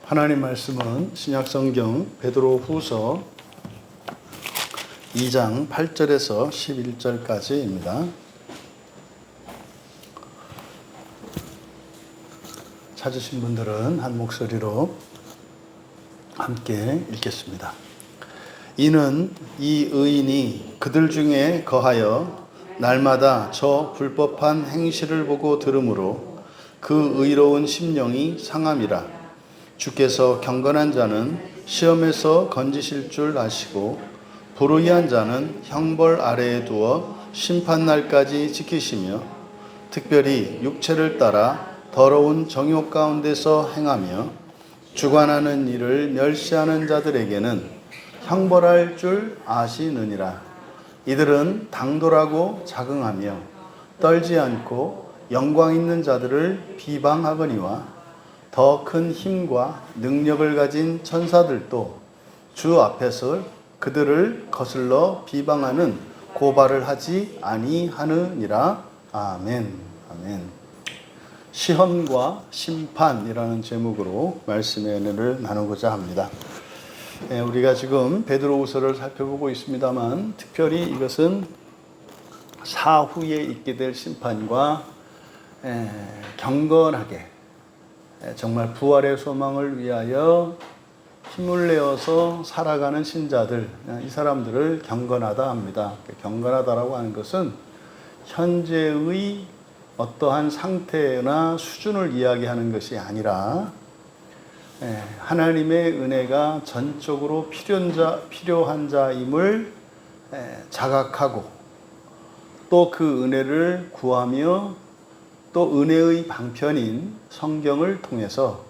하나님 말씀은 신약성경 베드로후서 2장 8절에서 11절까지입니다. 찾으신 분들은 한 목소리로 함께 읽겠습니다. 이는 이 의인이 그들 중에 거하여 날마다 저 불법한 행실을 보고 들으므로 그 의로운 심령이 상함이라. 주께서 경건한 자는 시험에서 건지실 줄 아시고 불의한 자는 형벌 아래에 두어 심판날까지 지키시며 특별히 육체를 따라 더러운 정욕 가운데서 행하며 주관하는 일을 멸시하는 자들에게는 형벌할 줄 아시느니라. 이들은 당돌하고 자긍하며 떨지 않고 영광 있는 자들을 비방하거니와 더 큰 힘과 능력을 가진 천사들도 주 앞에서 그들을 거슬러 비방하는 고발을 하지 아니하느니라. 아멘. 아멘. 시험과 심판이라는 제목으로 말씀의 은혜를 나누고자 합니다. 우리가 지금 베드로후서를 살펴보고 있습니다만 특별히 이것은 사후에 있게 될 심판과 경건하게 정말 부활의 소망을 위하여 힘을 내어서 살아가는 신자들, 이 사람들을 경건하다 합니다. 경건하다라고 하는 것은 현재의 어떠한 상태나 수준을 이야기하는 것이 아니라 하나님의 은혜가 전적으로 필요한 자임을 자각하고 또 그 은혜를 구하며 또 은혜의 방편인 성경을 통해서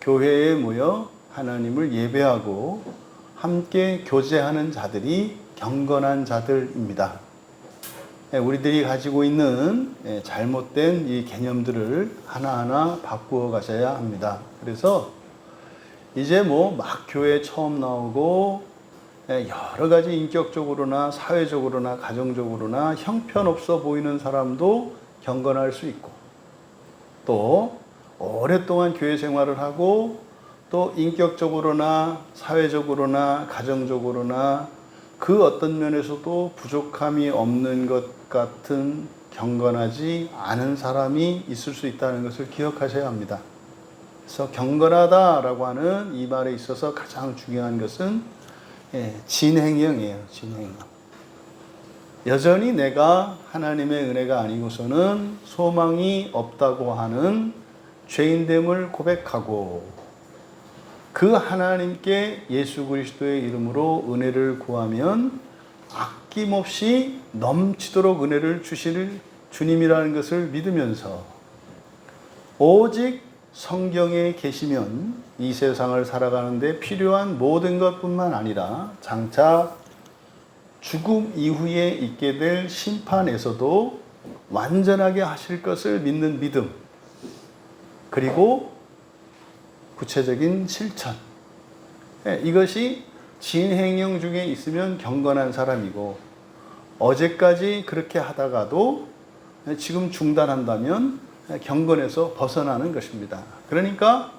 교회에 모여 하나님을 예배하고 함께 교제하는 자들이 경건한 자들입니다. 우리들이 가지고 있는 잘못된 이 개념들을 하나하나 바꾸어 가셔야 합니다. 그래서 이제 막 교회에 처음 나오고 여러 가지 인격적으로나 사회적으로나 가정적으로나 형편없어 보이는 사람도 경건할 수 있고 또 오랫동안 교회 생활을 하고 또 인격적으로나 사회적으로나 가정적으로나 그 어떤 면에서도 부족함이 없는 것 같은 경건하지 않은 사람이 있을 수 있다는 것을 기억하셔야 합니다. 그래서 경건하다라고 하는 이 말에 있어서 가장 중요한 것은 진행형이에요. 진행형. 여전히 내가 하나님의 은혜가 아니고서는 소망이 없다고 하는 죄인됨을 고백하고 그 하나님께 예수 그리스도의 이름으로 은혜를 구하면 아낌없이 넘치도록 은혜를 주실 주님이라는 것을 믿으면서 오직 성경에 계시면 이 세상을 살아가는데 필요한 모든 것뿐만 아니라 장차 죽음 이후에 있게 될 심판에서도 완전하게 하실 것을 믿는 믿음, 그리고 구체적인 실천, 이것이 진행형 중에 있으면 경건한 사람이고 어제까지 그렇게 하다가도 지금 중단한다면 경건에서 벗어나는 것입니다. 그러니까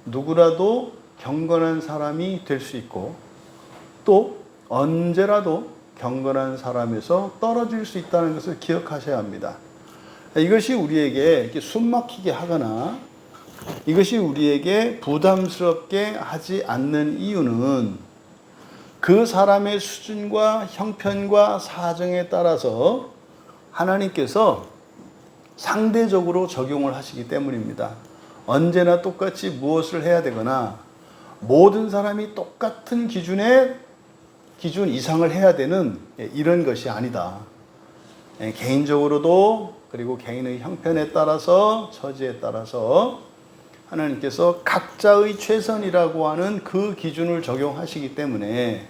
누구라도 경건한 사람이 될 수 있고 또 언제라도 경건한 사람에서 떨어질 수 있다는 것을 기억하셔야 합니다. 이것이 우리에게 숨막히게 하거나 이것이 우리에게 부담스럽게 하지 않는 이유는 그 사람의 수준과 형편과 사정에 따라서 하나님께서 상대적으로 적용을 하시기 때문입니다. 언제나 똑같이 무엇을 해야 되거나 모든 사람이 똑같은 기준 이상을 해야 되는 이런 것이 아니다. 개인적으로도 그리고 개인의 형편에 따라서 처지에 따라서 하나님께서 각자의 최선이라고 하는 그 기준을 적용하시기 때문에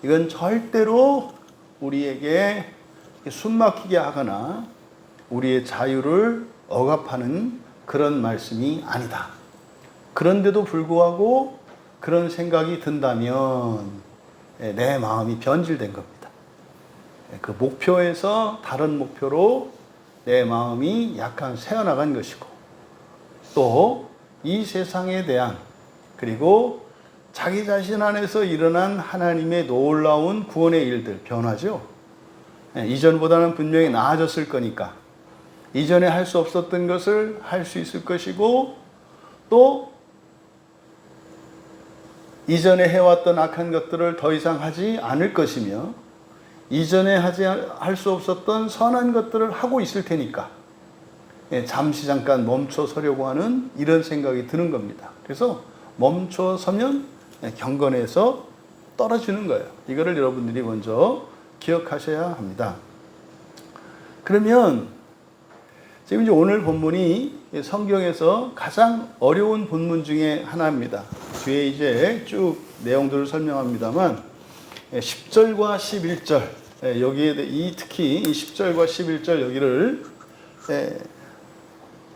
이건 절대로 우리에게 숨막히게 하거나 우리의 자유를 억압하는 그런 말씀이 아니다. 그런데도 불구하고 그런 생각이 든다면 내 마음이 변질된 겁니다. 그 목표에서 다른 목표로 내 마음이 약간 새어나간 것이고 또 이 세상에 대한 그리고 자기 자신 안에서 일어난 하나님의 놀라운 구원의 일들, 변화죠. 이전보다는 분명히 나아졌을 거니까 이전에 할 수 없었던 것을 할 수 있을 것이고, 또 이전에 해왔던 악한 것들을 더 이상 하지 않을 것이며, 이전에 할 수 없었던 선한 것들을 하고 있을 테니까 잠시 잠깐 멈춰 서려고 하는 이런 생각이 드는 겁니다. 그래서 멈춰 서면 경건에서 떨어지는 거예요. 이거를 여러분들이 먼저 기억하셔야 합니다. 그러면 지금 이제 오늘 본문이 성경에서 가장 어려운 본문 중에 하나입니다. 뒤에 이제 쭉 내용들을 설명합니다만 10절과 11절 여기에 특히 이 10절과 11절 여기를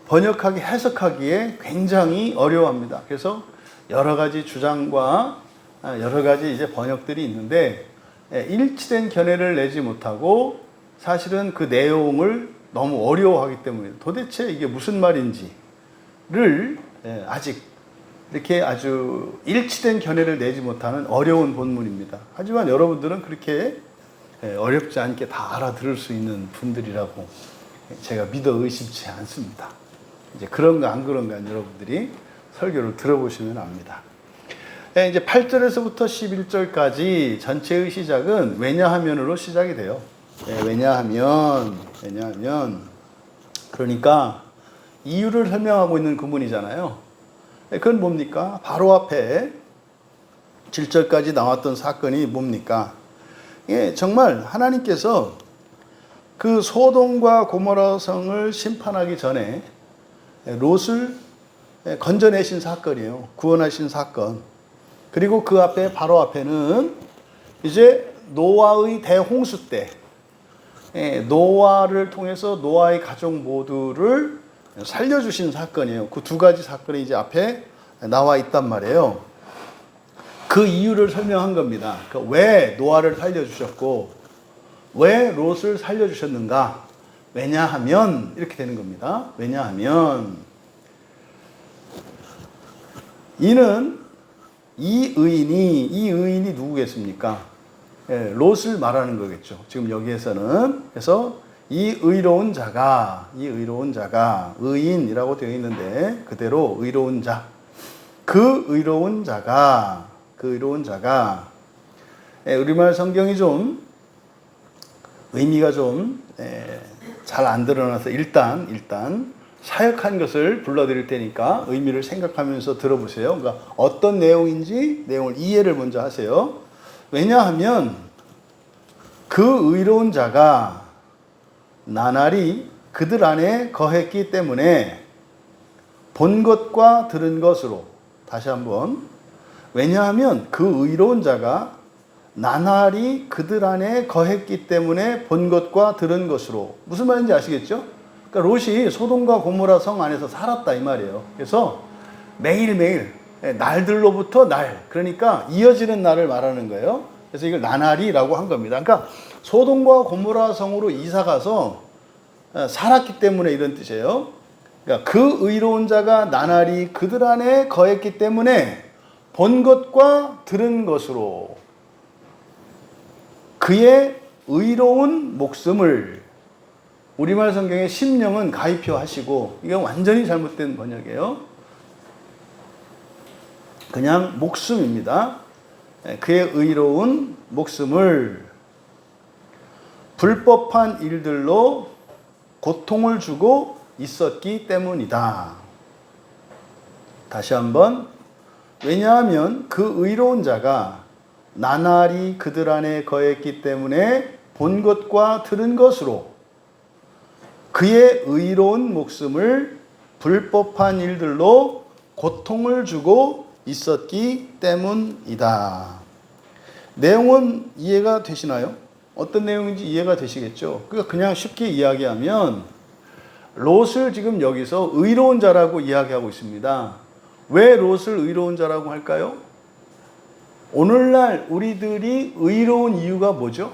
번역하기 해석하기에 굉장히 어려워합니다. 그래서 여러 가지 주장과 여러 가지 이제 번역들이 있는데 일치된 견해를 내지 못하고 사실은 그 내용을 너무 어려워하기 때문에 도대체 이게 무슨 말인지를 아직 이렇게 아주 일치된 견해를 내지 못하는 어려운 본문입니다. 하지만 여러분들은 그렇게 어렵지 않게 다 알아들을 수 있는 분들이라고 제가 믿어 의심치 않습니다. 이제 그런가 안 그런가 여러분들이 설교를 들어보시면 압니다. 이제 8절에서부터 11절까지 전체의 시작은 왜냐하면으로 시작이 돼요. 왜냐하면 그러니까 이유를 설명하고 있는 구문이잖아요. 그건 뭡니까? 바로 앞에 7절까지 나왔던 사건이 뭡니까? 정말 하나님께서 그 소돔과 고모라 성을 심판하기 전에 롯을 건져내신 사건이에요. 구원하신 사건. 그리고 그 앞에 바로 앞에는 이제 노아의 대홍수 때 노아를 통해서 노아의 가족 모두를 살려주신 사건이에요. 그 두 가지 사건이 이제 앞에 나와 있단 말이에요. 그 이유를 설명한 겁니다. 그러니까 왜 노아를 살려주셨고 왜 롯을 살려주셨는가? 왜냐하면 이렇게 되는 겁니다. 왜냐하면 이 의인이 누구겠습니까? 롯을 말하는 거겠죠. 지금 여기에서는. 그래서 이 의로운 자가 의인이라고 되어 있는데 그대로 의로운 자. 그 의로운 자가 우리말 성경이 좀 의미가 좀 잘 안 드러나서 일단 사역한 것을 불러드릴 테니까 의미를 생각하면서 들어보세요. 그러니까 어떤 내용인지 내용을 이해를 먼저 하세요. 왜냐하면 그 의로운 자가 나날이 그들 안에 거했기 때문에 본 것과 들은 것으로, 다시 한번, 왜냐하면 그 의로운 자가 나날이 그들 안에 거했기 때문에 본 것과 들은 것으로. 무슨 말인지 아시겠죠? 그러니까 롯이 소돔과 고모라 성 안에서 살았다 이 말이에요. 그래서 매일매일 날들로부터 날, 그러니까 이어지는 날을 말하는 거예요. 그래서 이걸 나날이라고 한 겁니다. 그러니까 소돔과 고모라 성으로 이사가서 살았기 때문에 이런 뜻이에요. 그러니까 그 의로운 자가 나날이 그들 안에 거했기 때문에 본 것과 들은 것으로 그의 의로운 목숨을, 우리말 성경에 심령은 가입표 하시고 이건 완전히 잘못된 번역이에요. 그냥 목숨입니다. 그의 의로운 목숨을 불법한 일들로 고통을 주고 있었기 때문이다. 다시 한번, 왜냐하면 그 의로운 자가 나날이 그들 안에 거했기 때문에 본 것과 들은 것으로 그의 의로운 목숨을 불법한 일들로 고통을 주고 있었기 때문이다. 내용은 이해가 되시나요? 어떤 내용인지 이해가 되시겠죠? 그러니까 그냥 쉽게 이야기하면 롯을 지금 여기서 의로운 자라고 이야기하고 있습니다. 왜 롯을 의로운 자라고 할까요? 오늘날 우리들이 의로운 이유가 뭐죠?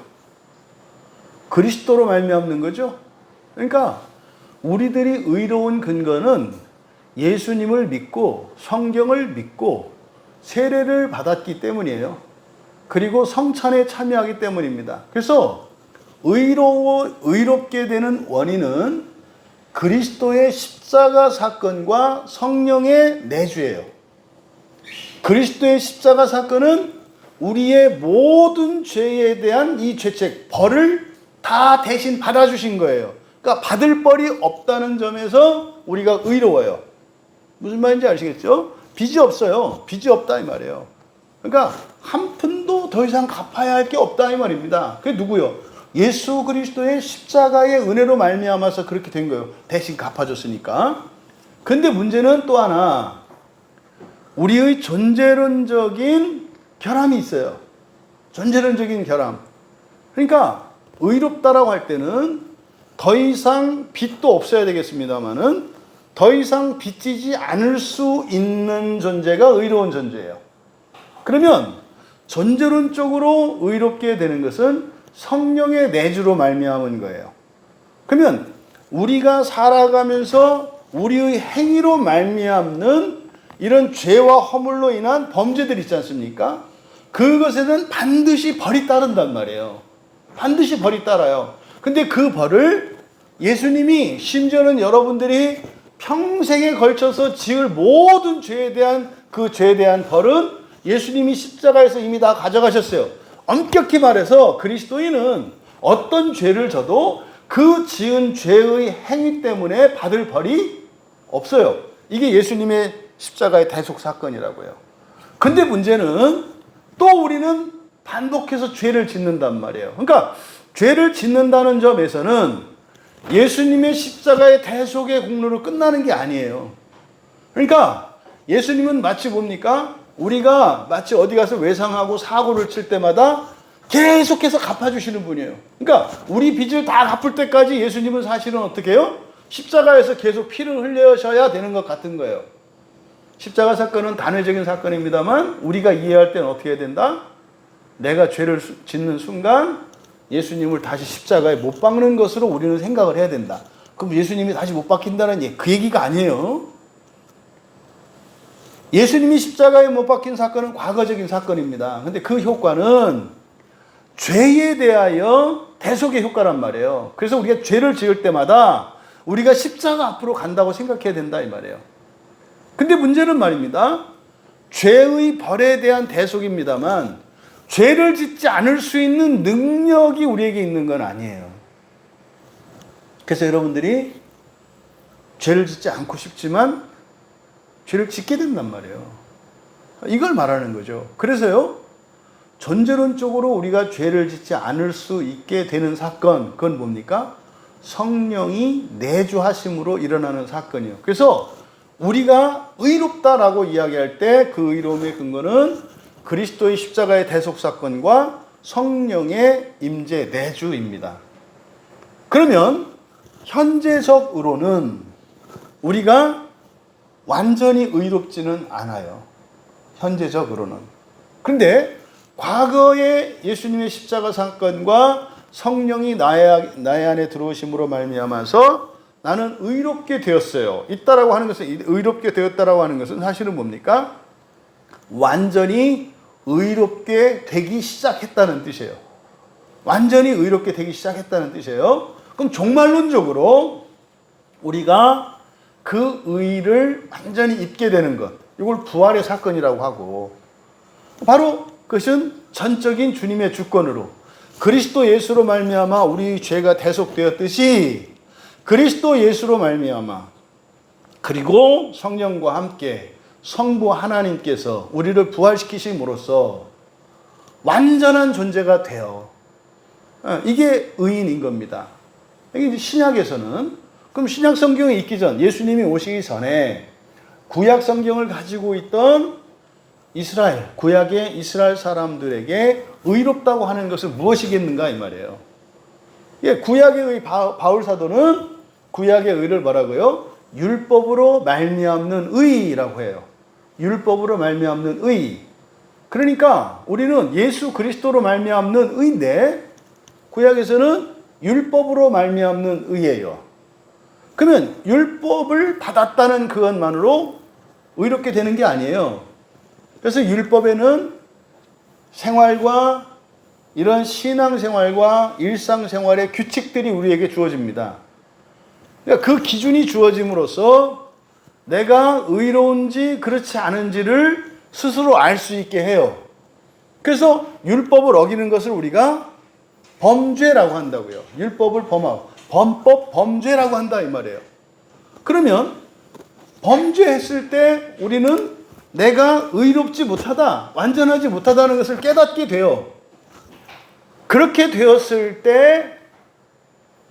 그리스도로 말미암는 거죠. 그러니까 우리들이 의로운 근거는 예수님을 믿고 성경을 믿고 세례를 받았기 때문이에요. 그리고 성찬에 참여하기 때문입니다. 그래서 의롭게 되는 원인은 그리스도의 십자가 사건과 성령의 내주예요. 그리스도의 십자가 사건은 우리의 모든 죄에 대한 이 죄책, 벌을 다 대신 받아주신 거예요. 그러니까 받을 벌이 없다는 점에서 우리가 의로워요. 무슨 말인지 아시겠죠? 빚이 없어요. 빚이 없다 이 말이에요. 그러니까 한 푼도 더 이상 갚아야 할 게 없다 이 말입니다. 그게 누구요? 예수 그리스도의 십자가의 은혜로 말미암아서 그렇게 된 거예요. 대신 갚아줬으니까. 근데 문제는 또 하나, 우리의 존재론적인 결함이 있어요. 존재론적인 결함. 그러니까 의롭다라고 할 때는 더 이상 빚도 없어야 되겠습니다만은 더 이상 빚지지 않을 수 있는 존재가 의로운 존재예요. 그러면 존재론적으로 의롭게 되는 것은 성령의 내주로 말미암은 거예요. 그러면 우리가 살아가면서 우리의 행위로 말미암는 이런 죄와 허물로 인한 범죄들 있지 않습니까? 그것에는 반드시 벌이 따른단 말이에요. 반드시 벌이 따라요. 근데 그 벌을 예수님이, 심지어는 여러분들이 평생에 걸쳐서 지을 모든 죄에 대한 그 죄에 대한 벌은 예수님이 십자가에서 이미 다 가져가셨어요. 엄격히 말해서 그리스도인은 어떤 죄를 져도 그 지은 죄의 행위 때문에 받을 벌이 없어요. 이게 예수님의 십자가의 대속 사건이라고요. 근데 문제는 또 우리는 반복해서 죄를 짓는단 말이에요. 그러니까 죄를 짓는다는 점에서는 예수님의 십자가의 대속의 공로로 끝나는 게 아니에요. 그러니까 예수님은 마치 뭡니까? 우리가 마치 어디 가서 외상하고 사고를 칠 때마다 계속해서 갚아주시는 분이에요. 그러니까 우리 빚을 다 갚을 때까지 예수님은 사실은 어떻게 해요? 십자가에서 계속 피를 흘려셔야 되는 것 같은 거예요. 십자가 사건은 단회적인 사건입니다만 우리가 이해할 때는 어떻게 해야 된다? 내가 죄를 짓는 순간 예수님을 다시 십자가에 못 박는 것으로 우리는 생각을 해야 된다. 그럼 예수님이 다시 못 박힌다는 그 얘기가 아니에요. 예수님이 십자가에 못 박힌 사건은 과거적인 사건입니다. 근데 그 효과는 죄에 대하여 대속의 효과란 말이에요. 그래서 우리가 죄를 지을 때마다 우리가 십자가 앞으로 간다고 생각해야 된다 이 말이에요. 근데 문제는 말입니다. 죄의 벌에 대한 대속입니다만 죄를 짓지 않을 수 있는 능력이 우리에게 있는 건 아니에요. 그래서 여러분들이 죄를 짓지 않고 싶지만 죄를 짓게 된단 말이에요. 이걸 말하는 거죠. 그래서요, 존재론적으로 우리가 죄를 짓지 않을 수 있게 되는 사건, 그건 뭡니까? 성령이 내주하심으로 일어나는 사건이에요. 그래서 우리가 의롭다라고 이야기할 때 그 의로움의 근거는 그리스도의 십자가의 대속 사건과 성령의 임재 내주입니다. 그러면 현재적으로는 우리가 완전히 의롭지는 않아요. 현재적으로는. 그런데 과거에 예수님의 십자가 사건과 성령이 나의 안에 들어오심으로 말미암아서 나는 의롭게 되었어요. 있다라고 하는 것은, 의롭게 되었다라고 하는 것은 사실은 뭡니까? 완전히 의롭게 되기 시작했다는 뜻이에요. 완전히 의롭게 되기 시작했다는 뜻이에요. 그럼 종말론적으로 우리가 그 의를 완전히 입게 되는 것, 이걸 부활의 사건이라고 하고, 바로 그것은 전적인 주님의 주권으로 그리스도 예수로 말미암아 우리 죄가 대속되었듯이 그리스도 예수로 말미암아 그리고 성령과 함께 성부 하나님께서 우리를 부활시키심으로써 완전한 존재가 되어, 이게 의인인 겁니다. 이게 이제 신약에서는, 그럼 신약 성경이 있기 전, 예수님이 오시기 전에 구약 성경을 가지고 있던 이스라엘, 구약의 이스라엘 사람들에게 의롭다고 하는 것은 무엇이겠는가 이 말이에요. 예, 구약의 의 바울 사도는 구약의 의를 뭐라고요? 율법으로 말미암는 의라고 해요. 율법으로 말미암는 의. 그러니까 우리는 예수 그리스도로 말미암는 의인데 구약에서는 율법으로 말미암는 의예요. 그러면 율법을 받았다는 그것만으로 의롭게 되는 게 아니에요. 그래서 율법에는 생활과 이런 신앙생활과 일상생활의 규칙들이 우리에게 주어집니다. 그러니까 그 기준이 주어짐으로써 내가 의로운지 그렇지 않은지를 스스로 알 수 있게 해요. 그래서 율법을 어기는 것을 우리가 범죄라고 한다고요. 율법을 범하고 범법 범죄라고 한다 이 말이에요. 그러면 범죄했을 때 우리는 내가 의롭지 못하다, 완전하지 못하다는 것을 깨닫게 돼요. 그렇게 되었을 때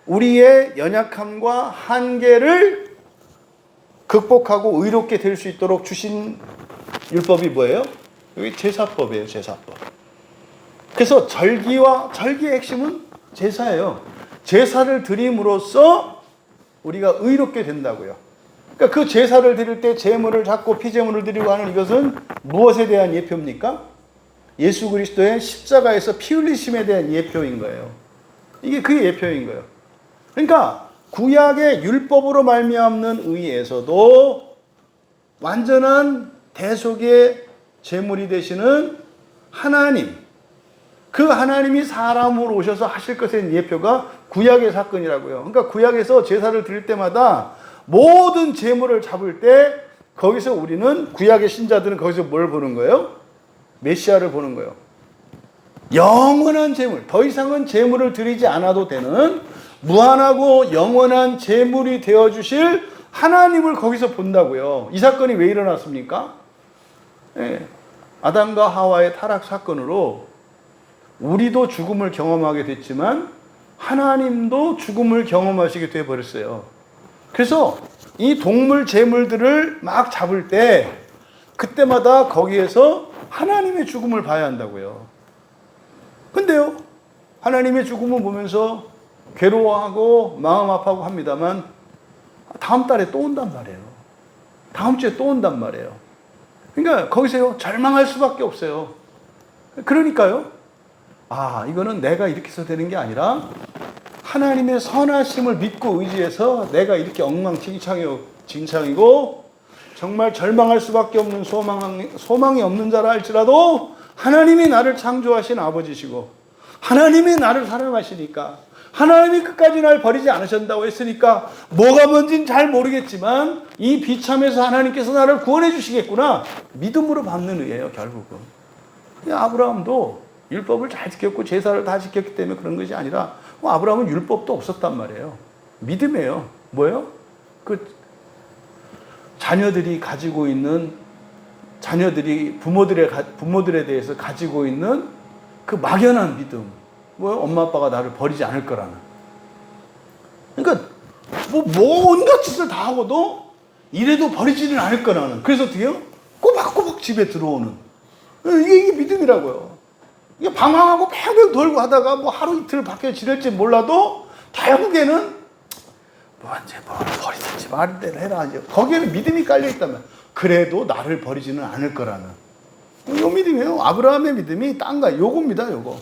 우리의 연약함과 한계를 극복하고 의롭게 될 수 있도록 주신 율법이 뭐예요? 여기 제사법이에요. 제사법. 그래서 절기의 핵심은 제사예요. 제사를 드림으로써 우리가 의롭게 된다고요. 그러니까 그 제사를 드릴 때 제물을 잡고 피제물을 드리고 하는 이것은 무엇에 대한 예표입니까? 예수 그리스도의 십자가에서 피 흘리심에 대한 예표인 거예요. 이게 그 예표인 거예요. 그러니까 구약의 율법으로 말미암는 의에서도 완전한 대속의 제물이 되시는 하나님, 그 하나님이 사람으로 오셔서 하실 것에 대한 예표가 구약의 사건이라고요. 그러니까 구약에서 제사를 드릴 때마다 모든 제물을 잡을 때 거기서 우리는 구약의 신자들은 거기서 뭘 보는 거예요? 메시아를 보는 거예요. 영원한 제물, 더 이상은 제물을 드리지 않아도 되는 무한하고 영원한 제물이 되어주실 하나님을 거기서 본다고요. 이 사건이 왜 일어났습니까? 아담과 하와의 타락 사건으로 우리도 죽음을 경험하게 됐지만 하나님도 죽음을 경험하시게 되어버렸어요. 그래서 이 동물 제물들을 막 잡을 때 그때마다 거기에서 하나님의 죽음을 봐야 한다고요. 근데요, 하나님의 죽음을 보면서 괴로워하고 마음 아파하고 합니다만 다음 달에 또 온단 말이에요. 다음 주에 또 온단 말이에요. 그러니까 거기서요, 절망할 수밖에 없어요. 그러니까요, 이거는 내가 이렇게 해서 되는 게 아니라 하나님의 선하심을 믿고 의지해서 내가 이렇게 엉망진창이고 정말 절망할 수밖에 없는 소망이 없는 자라 할지라도 하나님이 나를 창조하신 아버지시고 하나님이 나를 사랑하시니까 하나님이 끝까지 날 버리지 않으신다고 했으니까 뭐가 뭔지는 잘 모르겠지만 이 비참에서 하나님께서 나를 구원해 주시겠구나 믿음으로 받는 의예요. 결국은 아브라함도 율법을 잘 지켰고 제사를 다 지켰기 때문에 그런 것이 아니라 아브라함은 율법도 없었단 말이에요. 믿음이에요. 뭐예요? 자녀들이 가지고 있는 자녀들이 부모들에 대해서 가지고 있는 그 막연한 믿음. 뭐예요? 엄마 아빠가 나를 버리지 않을 거라는. 그러니까 온갖 짓을 다 하고도 이래도 버리지는 않을 거라는. 그래서 어떻게요? 꼬박꼬박 집에 들어오는. 이게 믿음이라고요. 이게 방황하고 팽팽 돌고 하다가 하루 이틀 밖에 지낼지 몰라도 결국에는 이제 버리든지 말을 대로 해라. 거기에는 믿음이 깔려 있다면 그래도 나를 버리지는 않을 거라는. 요 믿음이에요. 아브라함의 믿음이 딴가 요겁니다. 요거.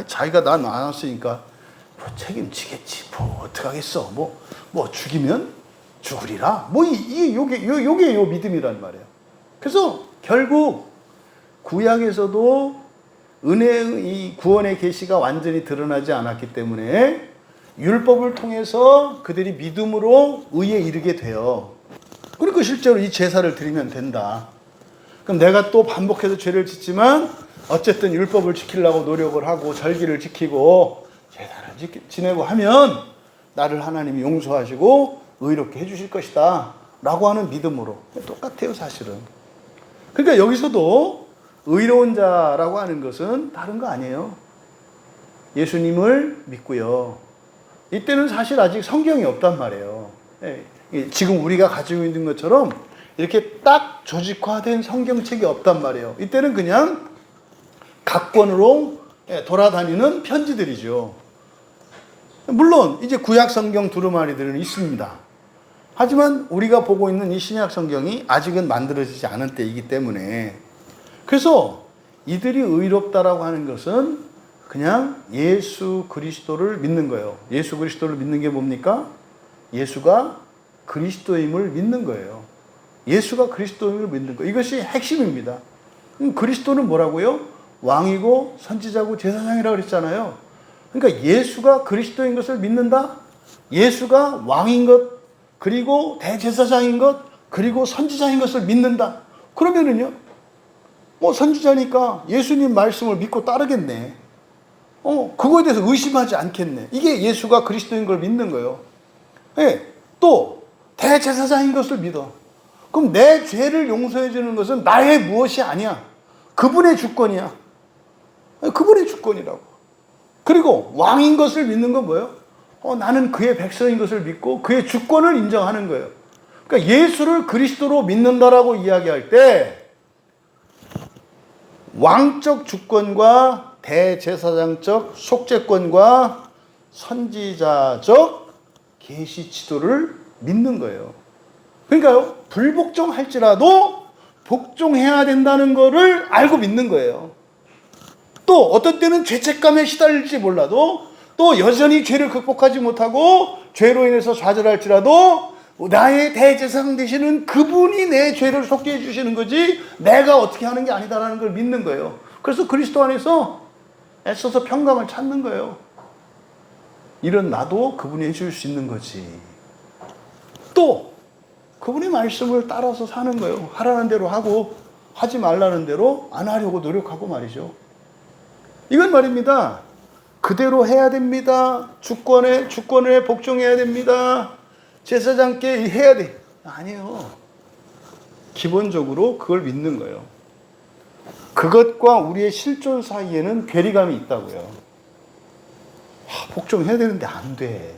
자기가 나 낳았으니까 책임지겠지. 어떡하겠어. 죽이면 죽으리라. 요게 요 믿음이란 말이에요. 그래서 결국 구약에서도 은혜의 이 구원의 계시가 완전히 드러나지 않았기 때문에 율법을 통해서 그들이 믿음으로 의에 이르게 돼요. 그러니까 실제로 이 제사를 드리면 된다. 그럼 내가 또 반복해서 죄를 짓지만 어쨌든 율법을 지키려고 노력을 하고 절기를 지키고 제사를 지내고 하면 나를 하나님이 용서하시고 의롭게 해주실 것이다 라고 하는 믿음으로. 똑같아요 사실은. 그러니까 여기서도 의로운 자라고 하는 것은 다른 거 아니에요. 예수님을 믿고요. 이때는 사실 아직 성경이 없단 말이에요. 지금 우리가 가지고 있는 것처럼 이렇게 딱 조직화된 성경책이 없단 말이에요. 이때는 그냥 각권으로 돌아다니는 편지들이죠. 물론 이제 구약 성경 두루마리들은 있습니다. 하지만 우리가 보고 있는 이 신약 성경이 아직은 만들어지지 않은 때이기 때문에 그래서 이들이 의롭다라고 하는 것은 그냥 예수 그리스도를 믿는 거예요. 예수 그리스도를 믿는 게 뭡니까? 예수가 그리스도임을 믿는 거예요. 예수가 그리스도임을 믿는 거. 이것이 핵심입니다. 그리스도는 뭐라고요? 왕이고 선지자고 제사장이라고 그랬잖아요. 그러니까 예수가 그리스도인 것을 믿는다? 예수가 왕인 것, 그리고 대제사장인 것, 그리고 선지자인 것을 믿는다. 그러면은요, 선지자니까 예수님 말씀을 믿고 따르겠네. 그거에 대해서 의심하지 않겠네. 이게 예수가 그리스도인 걸 믿는 거예요. 예, 또 대제사장인 것을 믿어. 그럼 내 죄를 용서해 주는 것은 나의 무엇이 아니야. 그분의 주권이야. 그분의 주권이라고. 그리고 왕인 것을 믿는 건 뭐예요? 나는 그의 백성인 것을 믿고 그의 주권을 인정하는 거예요. 그러니까 예수를 그리스도로 믿는다라고 이야기할 때 왕적 주권과 대제사장적 속죄권과 선지자적 계시 지도를 믿는 거예요. 그러니까요, 불복종할지라도 복종해야 된다는 거를 알고 믿는 거예요. 또 어떤 때는 죄책감에 시달릴지 몰라도 또 여전히 죄를 극복하지 못하고 죄로 인해서 좌절할지라도 나의 대제사장 되시는 그분이 내 죄를 속죄해 주시는 거지 내가 어떻게 하는 게 아니다라는 걸 믿는 거예요. 그래서 그리스도 안에서 애써서 평강을 찾는 거예요. 이런 나도 그분이 해줄 수 있는 거지. 또 그분의 말씀을 따라서 사는 거예요. 하라는 대로 하고 하지 말라는 대로 안 하려고 노력하고 말이죠. 이건 말입니다. 그대로 해야 됩니다. 주권에 복종해야 됩니다. 제사장께 해야 돼. 아니에요. 기본적으로 그걸 믿는 거예요. 그것과 우리의 실존 사이에는 괴리감이 있다고요. 복종해야 되는데 안 돼.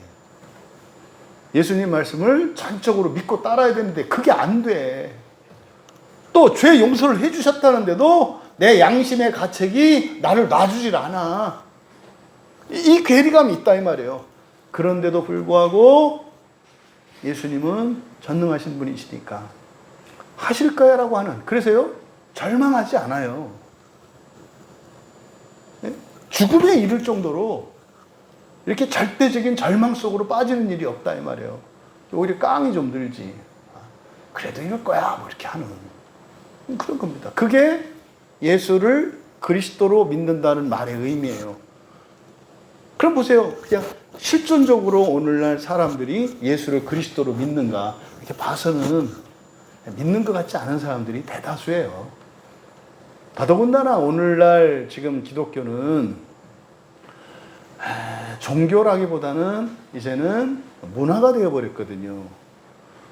예수님 말씀을 전적으로 믿고 따라야 되는데 그게 안 돼. 또 죄 용서를 해주셨다는데도 내 양심의 가책이 나를 놔주질 않아. 이 괴리감이 있다 이 말이에요. 그런데도 불구하고 예수님은 전능하신 분이시니까 하실 거야 라고 하는, 그래서요 절망하지 않아요. 죽음에 이를 정도로 이렇게 절대적인 절망 속으로 빠지는 일이 없다 이 말이에요. 오히려 깡이 좀 들지. 그래도 이럴 거야 뭐 이렇게 하는 그런 겁니다. 그게 예수를 그리스도로 믿는다는 말의 의미예요. 그럼 보세요. 그냥 실존적으로 오늘날 사람들이 예수를 그리스도로 믿는가 이렇게 봐서는 믿는 것 같지 않은 사람들이 대다수예요. 더더군다나 오늘날 지금 기독교는 종교라기보다는 이제는 문화가 되어버렸거든요.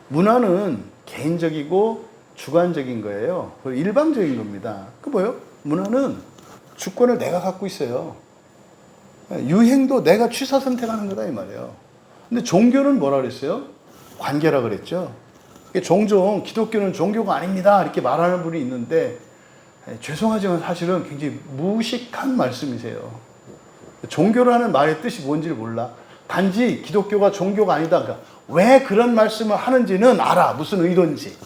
문화는 개인적이고 주관적인 거예요. 일방적인 겁니다. 그 뭐예요? 문화는 주권을 내가 갖고 있어요. 유행도 내가 취사 선택하는 거다 이 말이에요. 근데 종교는 뭐라 그랬어요? 관계라 그랬죠. 종종 기독교는 종교가 아닙니다 이렇게 말하는 분이 있는데 죄송하지만 사실은 굉장히 무식한 말씀이세요. 종교라는 말의 뜻이 뭔지를 몰라. 단지 기독교가 종교가 아니다. 그러니까 왜 그런 말씀을 하는지는 알아. 무슨 의도인지.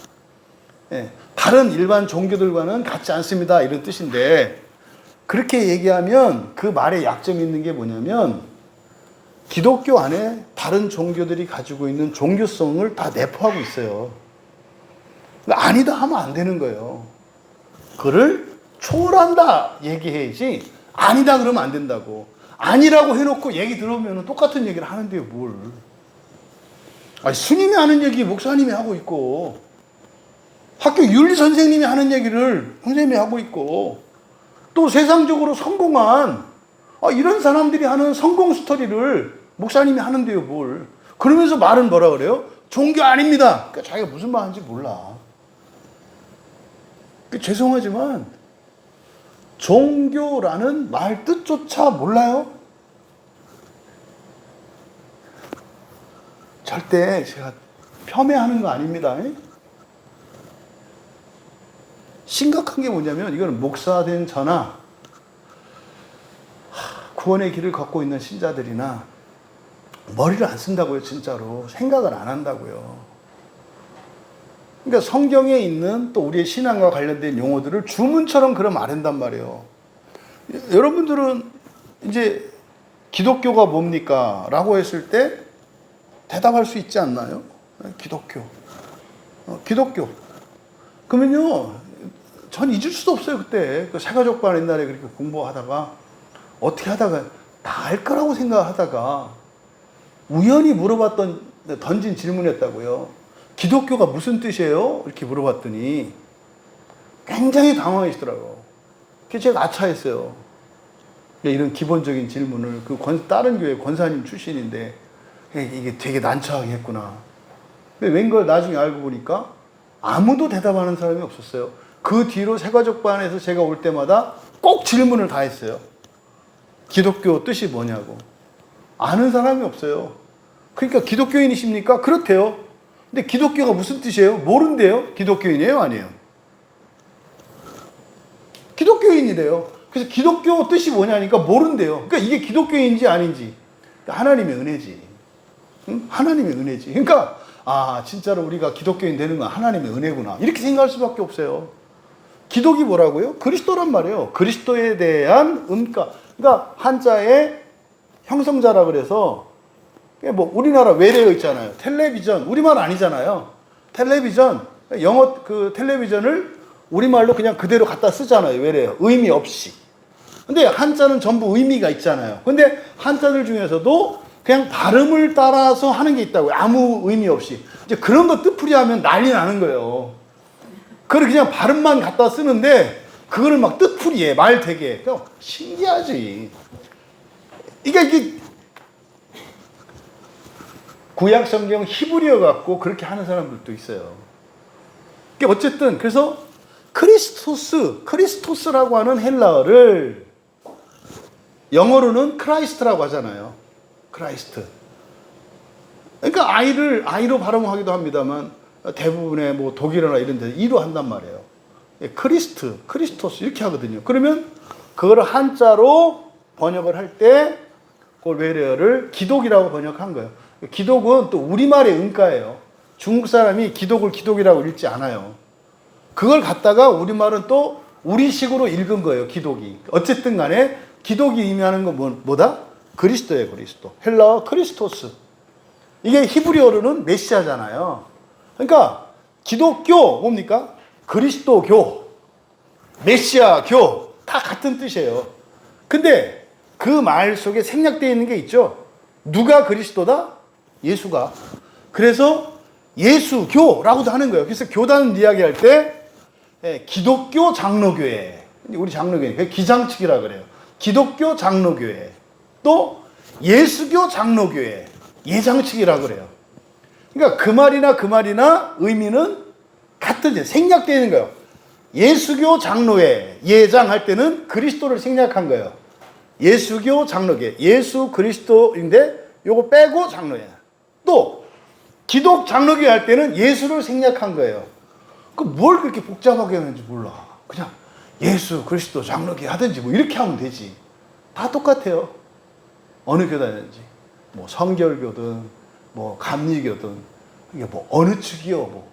다른 일반 종교들과는 같지 않습니다 이런 뜻인데, 그렇게 얘기하면 그 말에 약점이 있는 게 뭐냐면 기독교 안에 다른 종교들이 가지고 있는 종교성을 다 내포하고 있어요. 아니다 하면 안 되는 거예요. 그를 초월한다 얘기해야지 아니다 그러면 안 된다고. 아니라고 해놓고 얘기 들어오면 똑같은 얘기를 하는데요 뭘. 아니, 스님이 하는 얘기 목사님이 하고 있고 학교 윤리 선생님이 하는 얘기를 선생님이 하고 있고 또 세상적으로 성공한 이런 사람들이 하는 성공 스토리를 목사님이 하는데요 뭘. 그러면서 말은 뭐라 그래요? 종교 아닙니다. 그러니까 자기가 무슨 말 하는지 몰라. 죄송하지만 종교라는 말 뜻조차 몰라요? 절대 제가 폄훼하는 거 아닙니다. 심각한 게 뭐냐면 이거는 목사된 저나 구원의 길을 걷고 있는 신자들이나 머리를 안 쓴다고요. 진짜로 생각을 안 한다고요. 그러니까 성경에 있는 또 우리의 신앙과 관련된 용어들을 주문처럼 그럼 아는단 말이에요. 여러분들은 이제 기독교가 뭡니까? 라고 했을 때 대답할 수 있지 않나요? 기독교. 기독교. 그러면요 전 잊을 수도 없어요. 그때 그 새가족반 옛날에 그렇게 공부하다가 어떻게 하다가 다 알 거라고 생각하다가 우연히 물어봤던 던진 질문이었다고요. 기독교가 무슨 뜻이에요? 이렇게 물어봤더니 굉장히 당황하시더라고요. 그래서 제가 아차했어요. 이런 기본적인 질문을 다른 교회 권사님 출신인데 이게 되게 난처하게 했구나. 근데 웬걸 나중에 알고 보니까 아무도 대답하는 사람이 없었어요. 그 뒤로 새가족반에서 제가 올 때마다 꼭 질문을 다 했어요. 기독교 뜻이 뭐냐고. 아는 사람이 없어요. 그러니까 기독교인이십니까? 그렇대요. 근데 기독교가 무슨 뜻이에요? 모른대요. 기독교인이에요? 아니에요? 기독교인이래요. 그래서 기독교 뜻이 뭐냐니까 모른대요. 그러니까 이게 기독교인지 아닌지. 하나님의 은혜지. 응? 하나님의 은혜지. 그러니까 진짜로 우리가 기독교인 되는 건 하나님의 은혜구나. 이렇게 생각할 수밖에 없어요. 기독이 뭐라고요? 그리스도란 말이에요. 그리스도에 대한 음가. 그러니까 한자의 형성자라 그래서 뭐 우리나라 외래어 있잖아요. 텔레비전 우리말 아니잖아요. 텔레비전 영어 텔레비전을 우리말로 그냥 그대로 갖다 쓰잖아요. 외래어 의미 없이. 근데 한자는 전부 의미가 있잖아요. 근데 한자들 중에서도 그냥 발음을 따라서 하는 게 있다고요. 아무 의미 없이. 이제 그런 거 뜻풀이하면 난리 나는 거예요. 그걸 그냥 발음만 갖다 쓰는데 그거를 막 뜻풀이해. 말 되게. 신기하지. 이게 구약 성경 히브리어 갖고 그렇게 하는 사람들도 있어요. 어쨌든 그래서 크리스토스라고 하는 헬라어를 영어로는 크라이스트라고 하잖아요. 크라이스트. 그러니까 아이로 발음하기도 합니다만 대부분의 뭐 독일어나 이런 데서 이로 한단 말이에요. 크리스토스 이렇게 하거든요. 그러면 그걸 한자로 번역을 할 때 그 외래어를 기독이라고 번역한 거예요. 기독은 또 우리말의 은가예요. 중국 사람이 기독을 기독이라고 읽지 않아요. 그걸 갖다가 우리말은 또 우리식으로 읽은 거예요. 기독이. 어쨌든 간에 기독이 의미하는 건 뭐다? 그리스도예요. 그리스도. 헬라어 크리스토스. 이게 히브리어로는 메시아잖아요. 그러니까 기독교 뭡니까? 그리스도교, 메시아교 다 같은 뜻이에요. 근데 그 말 속에 생략되어 있는 게 있죠. 누가 그리스도다? 예수가. 그래서 예수교라고도 하는 거예요. 그래서 교단 이야기할 때 기독교 장로교회, 우리 장로교회 기장측이라 그래요. 기독교 장로교회, 또 예수교 장로교회 예장측이라 그래요. 그러니까 그 말이나 의미는 같은 생략되어 있는 거예요. 예수교 장로회 예장 할 때는 그리스도를 생략한 거예요. 예수교 장로회 예수 그리스도인데 요거 빼고 장로회. 또 기독 장로교회 할 때는 예수를 생략한 거예요. 그 뭘 그렇게 복잡하게 하는지 몰라. 그냥 예수 그리스도 장로교회 하든지 뭐 이렇게 하면 되지. 다 똑같아요. 어느 교단이든지 뭐 성결교든 뭐 감리교든 이게 뭐 어느 측이요,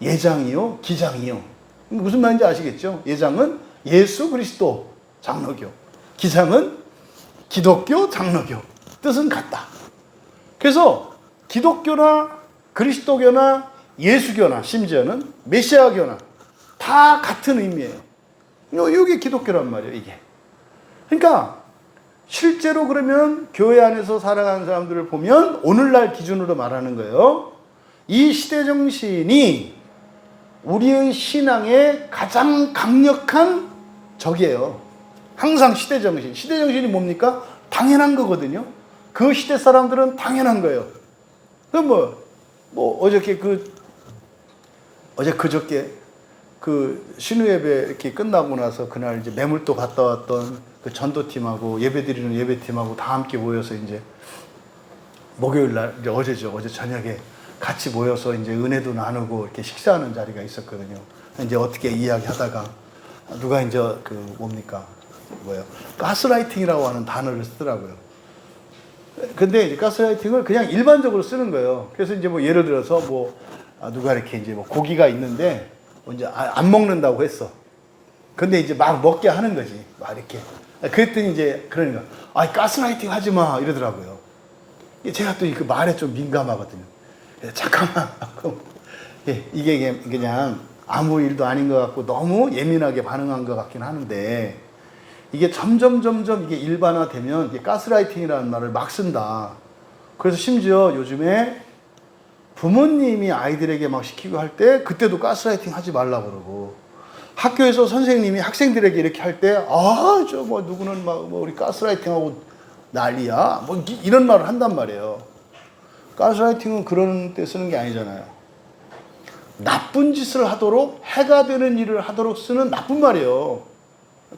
예장이요, 기장이요. 무슨 말인지 아시겠죠? 예장은 예수 그리스도 장로교, 기장은 기독교 장로교. 뜻은 같다. 그래서 기독교나 그리스도교나 예수교나 심지어는 메시아교나 다 같은 의미예요. 이게 기독교란 말이에요. 이게. 그러니까 실제로 그러면 교회 안에서 살아가는 사람들을 보면 오늘날 기준으로 말하는 거예요. 이 시대 정신이 우리의 신앙의 가장 강력한 적이에요. 항상 시대 정신. 시대 정신이 뭡니까? 당연한 거거든요. 그 시대 사람들은 당연한 거예요. 그저께 그 신우예배 이렇게 끝나고 나서 그날 이제 매물도 갔다 왔던 그 전도팀하고 예배드리는 예배팀하고 다 함께 모여서 이제 목요일 날 이제 어제죠. 어제 저녁에 같이 모여서 이제 은혜도 나누고 이렇게 식사하는 자리가 있었거든요. 이제 어떻게 이야기하다가 누가 이제 가스라이팅이라고 하는 단어를 쓰더라고요. 근데 이제 가스라이팅을 그냥 일반적으로 쓰는 거예요. 그래서 이제 예를 들어서 누가 이렇게 이제 고기가 있는데 이제 안 먹는다고 했어. 근데 이제 막 먹게 하는 거지. 막 이렇게. 그랬더니 이제 그러니까 가스라이팅 하지 마 이러더라고요. 제가 또 그 말에 좀 민감하거든요. 잠깐만. 이게 그냥 아무 일도 아닌 것 같고 너무 예민하게 반응한 것 같긴 하는데, 이게 점점 이게 일반화되면 이게 가스라이팅이라는 말을 막 쓴다. 그래서 심지어 요즘에 부모님이 아이들에게 막 시키고 할 때 그때도 가스라이팅 하지 말라 그러고, 학교에서 선생님이 학생들에게 이렇게 할 때 저 뭐 누구는 막 뭐 우리 가스라이팅하고 난리야 뭐 이런 말을 한단 말이에요. 가스라이팅은 그런 때 쓰는 게 아니잖아요. 나쁜 짓을 하도록, 해가 되는 일을 하도록 쓰는 나쁜 말이에요,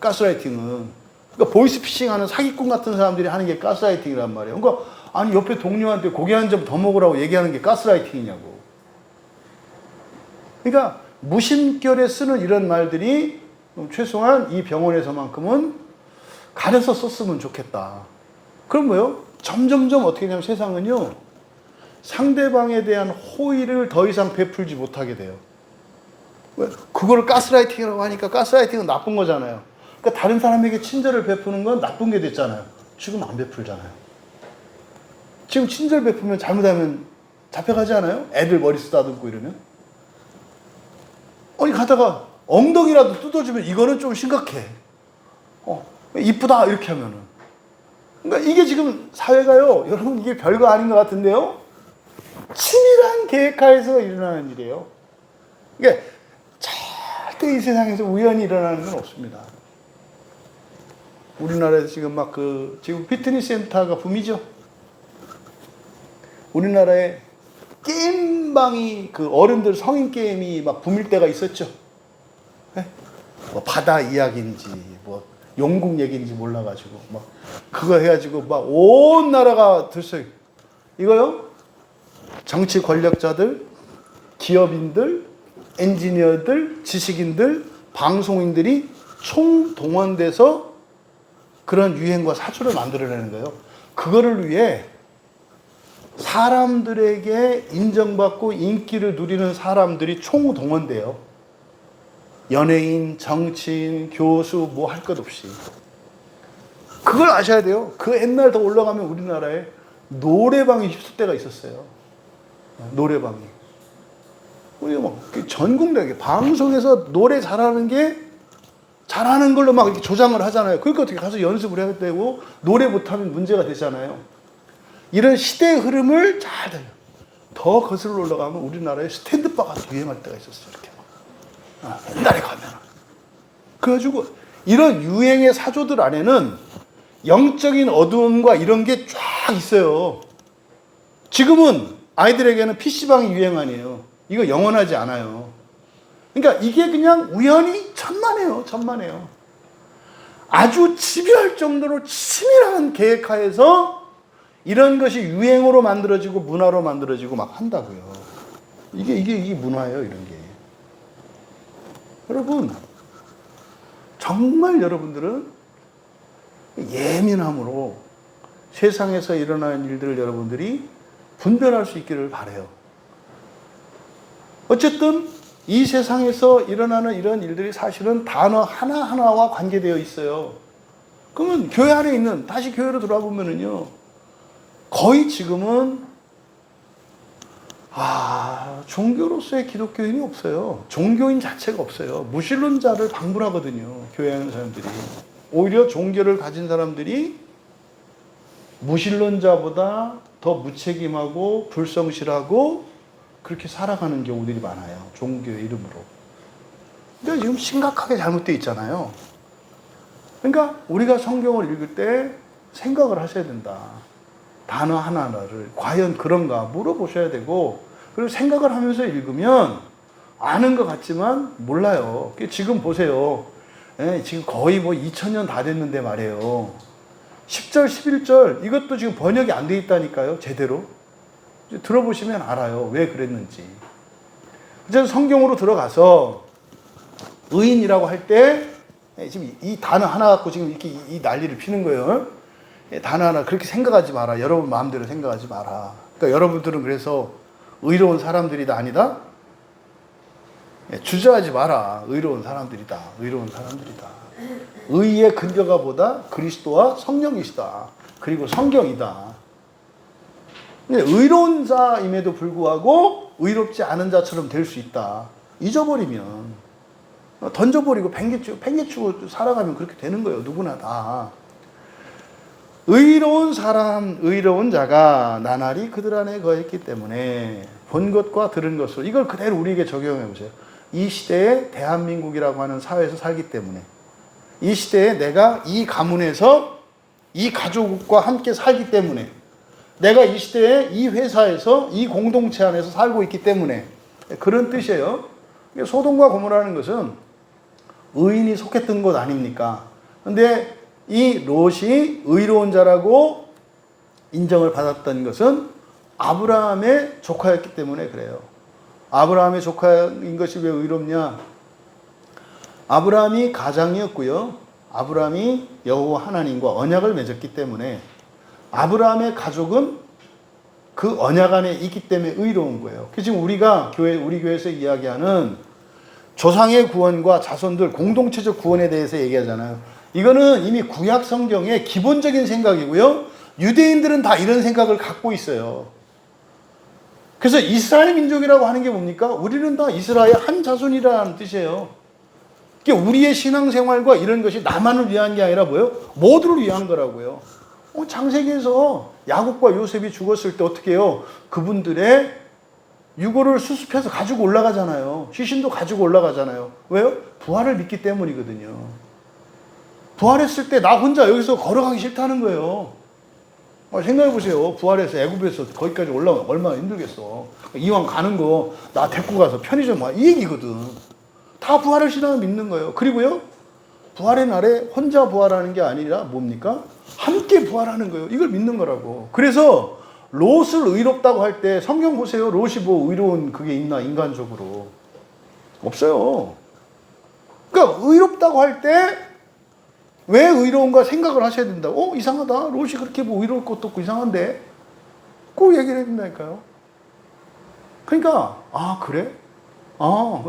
가스라이팅은. 그러니까 보이스피싱 하는 사기꾼 같은 사람들이 하는 게 가스라이팅이란 말이에요. 그러니까 아니 옆에 동료한테 고기 한 점 더 먹으라고 얘기하는 게 가스라이팅이냐고. 그러니까 무심결에 쓰는 이런 말들이 최소한 이 병원에서만큼은 가려서 썼으면 좋겠다. 그럼 뭐요? 점점 어떻게 되냐면 세상은요, 상대방에 대한 호의를 더 이상 베풀지 못하게 돼요. 왜? 그거를 가스라이팅이라고 하니까 가스라이팅은 나쁜 거잖아요. 그러니까 다른 사람에게 친절을 베푸는 건 나쁜 게 됐잖아요. 지금 안 베풀잖아요. 지금 친절 베푸면 잘못하면 잡혀가지 않아요? 애들 머리 쓰다듬고 이러면. 아니 가다가 엉덩이라도 뜯어주면 이거는 좀 심각해. 이쁘다 이렇게 하면은. 그러니까 이게 지금 사회가요, 여러분 이게 별거 아닌 것 같은데요, 치밀한 계획하에서 일어나는 일이에요. 그러니까 절대 이 세상에서 우연히 일어나는 건 없습니다. 우리나라에서 지금 막 지금 피트니스 센터가 붐이죠. 우리나라에 게임방이, 어른들 성인 게임이 막 붐일 때가 있었죠. 네? 뭐 바다 이야기인지 뭐 영국 얘기인지 몰라가지고 막 그거 해가지고 막 온 나라가 들썩. 이거요, 정치 권력자들, 기업인들, 엔지니어들, 지식인들, 방송인들이 총동원돼서 그런 유행과 사조를 만들어내는 거예요. 그거를 위해 사람들에게 인정받고 인기를 누리는 사람들이 총동원돼요. 연예인, 정치인, 교수 뭐 할 것 없이. 그걸 아셔야 돼요. 그 옛날 더 올라가면 우리나라에 노래방이 휩쓸 때가 있었어요. 노래방이. 우리 뭐 전국적인 방송에서 노래 잘하는 걸로 막 이렇게 조장을 하잖아요. 그러니까 어떻게 가서 연습을 해야 되고, 노래 못하면 문제가 되잖아요. 이런 시대의 흐름을 더 거슬러 올라가면 우리나라에 스탠드바가 유행할 때가 있었어요. 이렇게 막. 옛날에 가면. 그래가지고 이런 유행의 사조들 안에는 영적인 어두움과 이런 게 쫙 있어요. 지금은 아이들에게는 PC방이 유행 아니에요. 이거 영원하지 않아요. 그러니까 이게 그냥 우연히 천만에요. 아주 집요할 정도로 치밀한 계획하에서 이런 것이 유행으로 만들어지고 문화로 만들어지고 막 한다고요. 이게 문화예요, 이런 게. 여러분, 정말 여러분들은 예민함으로 세상에서 일어나는 일들을 여러분들이 분별할 수 있기를 바라요. 어쨌든 이 세상에서 일어나는 이런 일들이 사실은 단어 하나하나와 관계되어 있어요. 그러면 교회 안에 있는, 다시 교회로 돌아보면은요, 거의 지금은 종교로서의 기독교인이 없어요. 종교인 자체가 없어요. 무신론자를 방불하거든요, 교회 하는 사람들이. 오히려 종교를 가진 사람들이 무신론자보다 더 무책임하고 불성실하고 그렇게 살아가는 경우들이 많아요, 종교의 이름으로. 근데 지금 심각하게 잘못되어 있잖아요. 그러니까 우리가 성경을 읽을 때 생각을 하셔야 된다. 단어 하나하나를 과연 그런가 물어보셔야 되고, 그리고 생각을 하면서 읽으면 아는 것 같지만 몰라요. 지금 보세요. 지금 거의 2000년 다 됐는데 말이에요. 10절, 11절 이것도 지금 번역이 안 돼 있다니까요, 제대로. 들어보시면 알아요, 왜 그랬는지. 그래서 성경으로 들어가서 의인이라고 할 때 지금 이 단어 하나 갖고 지금 이렇게 이 난리를 피는 거예요. 단어 하나 그렇게 생각하지 마라. 여러분 마음대로 생각하지 마라. 그러니까 여러분들은 그래서 의로운 사람들이다, 아니다? 주저하지 마라. 의로운 사람들이다. 의의 근거가 보다 그리스도와 성령이시다. 그리고 성경이다. 의로운 자임에도 불구하고 의롭지 않은 자처럼 될 수 있다. 잊어버리면, 던져버리고 팽개치고 살아가면 그렇게 되는 거예요. 누구나 다. 의로운 사람, 의로운 자가 나날이 그들 안에 거했기 때문에 본 것과 들은 것으로, 이걸 그대로 우리에게 적용해 보세요. 이 시대에 대한민국이라고 하는 사회에서 살기 때문에, 이 시대에 내가 이 가문에서 이 가족과 함께 살기 때문에, 내가 이 시대에 이 회사에서 이 공동체 안에서 살고 있기 때문에, 그런 뜻이에요. 소돔과 고모라는 것은 의인이 속했던 곳 아닙니까? 근데 이 롯이 의로운 자라고 인정을 받았던 것은 아브라함의 조카였기 때문에 그래요. 아브라함의 조카인 것이 왜 의롭냐? 아브라함이 가장이었고요. 아브라함이 여호와 하나님과 언약을 맺었기 때문에 아브라함의 가족은 그 언약 안에 있기 때문에 의로운 거예요. 지금 우리 교회에서 이야기하는 조상의 구원과 자손들 공동체적 구원에 대해서 얘기하잖아요. 이거는 이미 구약 성경의 기본적인 생각이고요. 유대인들은 다 이런 생각을 갖고 있어요. 그래서 이스라엘 민족이라고 하는 게 뭡니까? 우리는 다 이스라엘 한 자손이라는 뜻이에요. 우리의 신앙생활과 이런 것이 나만을 위한 게 아니라 뭐예요? 모두를 위한 거라고요. 창세기에서 야곱과 요셉이 죽었을 때 어떻게 해요? 그분들의 유골을 수습해서 가지고 올라가잖아요. 시신도 가지고 올라가잖아요. 왜요? 부활을 믿기 때문이거든요. 부활했을 때 나 혼자 여기서 걸어가기 싫다는 거예요. 생각해 보세요. 부활해서 애굽에서 거기까지 올라가면 얼마나 힘들겠어. 이왕 가는 거 나 데리고 가서 편의점 와. 이 얘기거든. 다 부활을 신앙을 믿는 거예요. 그리고요, 부활의 날에 혼자 부활하는 게 아니라 뭡니까? 함께 부활하는 거예요. 이걸 믿는 거라고. 그래서 롯을 의롭다고 할 때 성경 보세요. 롯이 뭐 의로운 그게 있나, 인간적으로. 없어요. 그러니까 의롭다고 할 때 왜 의로운가 생각을 하셔야 된다. 이상하다. 롯이 그렇게 뭐 의로울 것도 없고 이상한데. 꼭 얘기를 해야 된다니까요. 그러니까, 그래?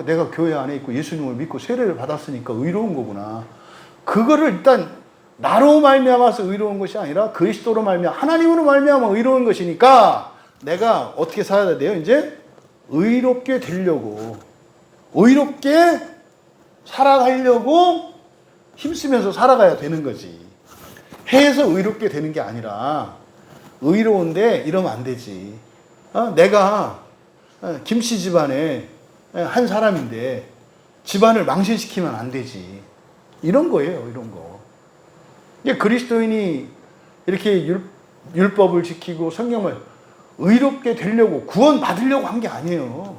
내가 교회 안에 있고 예수님을 믿고 세례를 받았으니까 의로운 거구나. 그거를 일단 나로 말미암아서 의로운 것이 아니라 그리스도로 말미암아 하나님으로 말미암아 의로운 것이니까 내가 어떻게 살아야 돼요? 이제 의롭게 되려고, 의롭게 살아가려고 힘쓰면서 살아가야 되는 거지. 해서 의롭게 되는 게 아니라 의로운데 이러면 안 되지. 내가 김씨 집안에 한 사람인데 집안을 망신시키면 안 되지. 이런 거예요, 이런 거. 이게 그리스도인이 이렇게 율법을 지키고 성경을 의롭게 되려고 구원 받으려고 한 게 아니에요.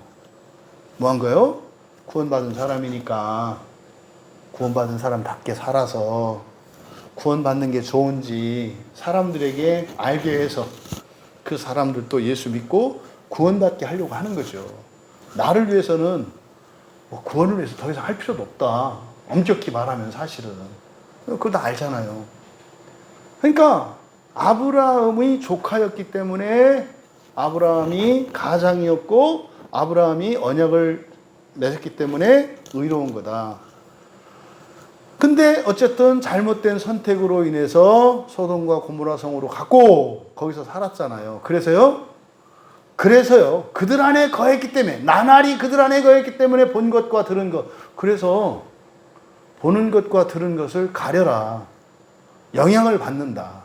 뭐 한 거예요? 구원받은 사람이니까 구원받은 사람답게 살아서 구원받는 게 좋은지 사람들에게 알게 해서 그 사람들도 예수 믿고 구원받게 하려고 하는 거죠. 나를 위해서는 구원을 위해서 더 이상 할 필요도 없다. 엄격히 말하면 사실은. 그걸 다 알잖아요. 그러니까 아브라함의 조카였기 때문에 아브라함이 가장이었고 아브라함이 언약을 맺었기 때문에 의로운 거다. 근데 어쨌든 잘못된 선택으로 인해서 소돔과 고모라 성으로 갔고 거기서 살았잖아요. 그래서요 그들 안에 거했기 때문에, 나날이 그들 안에 거했기 때문에 본 것과 들은 것. 그래서 보는 것과 들은 것을 가려라. 영향을 받는다.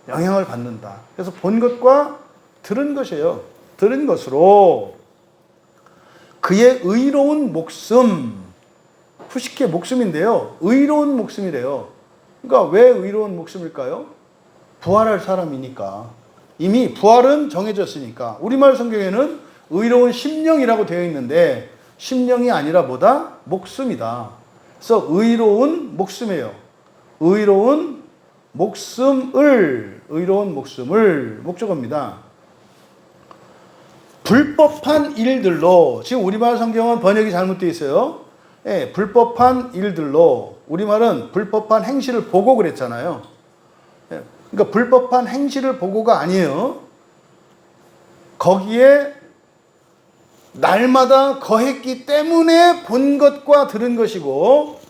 그래서 본 것과 들은 것이에요. 들은 것으로 그의 의로운 목숨, 푸시케 목숨인데요. 의로운 목숨이래요. 그러니까 왜 의로운 목숨일까요? 부활할 사람이니까. 이미 부활은 정해졌으니까. 우리말 성경에는 의로운 심령이라고 되어 있는데 심령이 아니라 뭐다? 목숨이다. 그래서 의로운 목숨이에요. 의로운 목숨을 목적어입니다. 불법한 일들로, 지금 우리말 성경은 번역이 잘못되어 있어요. 불법한 일들로, 우리말은 불법한 행실을 보고 그랬잖아요. 그러니까 불법한 행실을 보고가 아니에요. 거기에 날마다 거했기 때문에 본 것과 들은 것이고,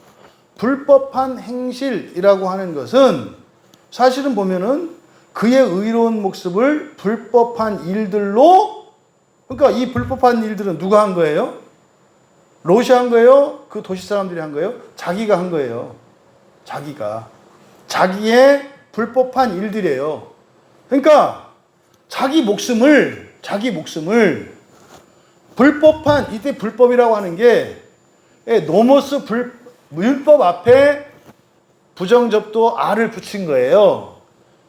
불법한 행실이라고 하는 것은 사실은 보면은 그의 의로운 목숨을 불법한 일들로, 그러니까 이 불법한 일들은 누가 한 거예요? 롯이 한 거예요? 그 도시 사람들이 한 거예요? 자기가 한 거예요. 자기의 불법한 일들이에요. 그러니까 자기 목숨을 불법한, 이때 불법이라고 하는 게 노모스 율법 앞에 부정접도 R을 붙인 거예요.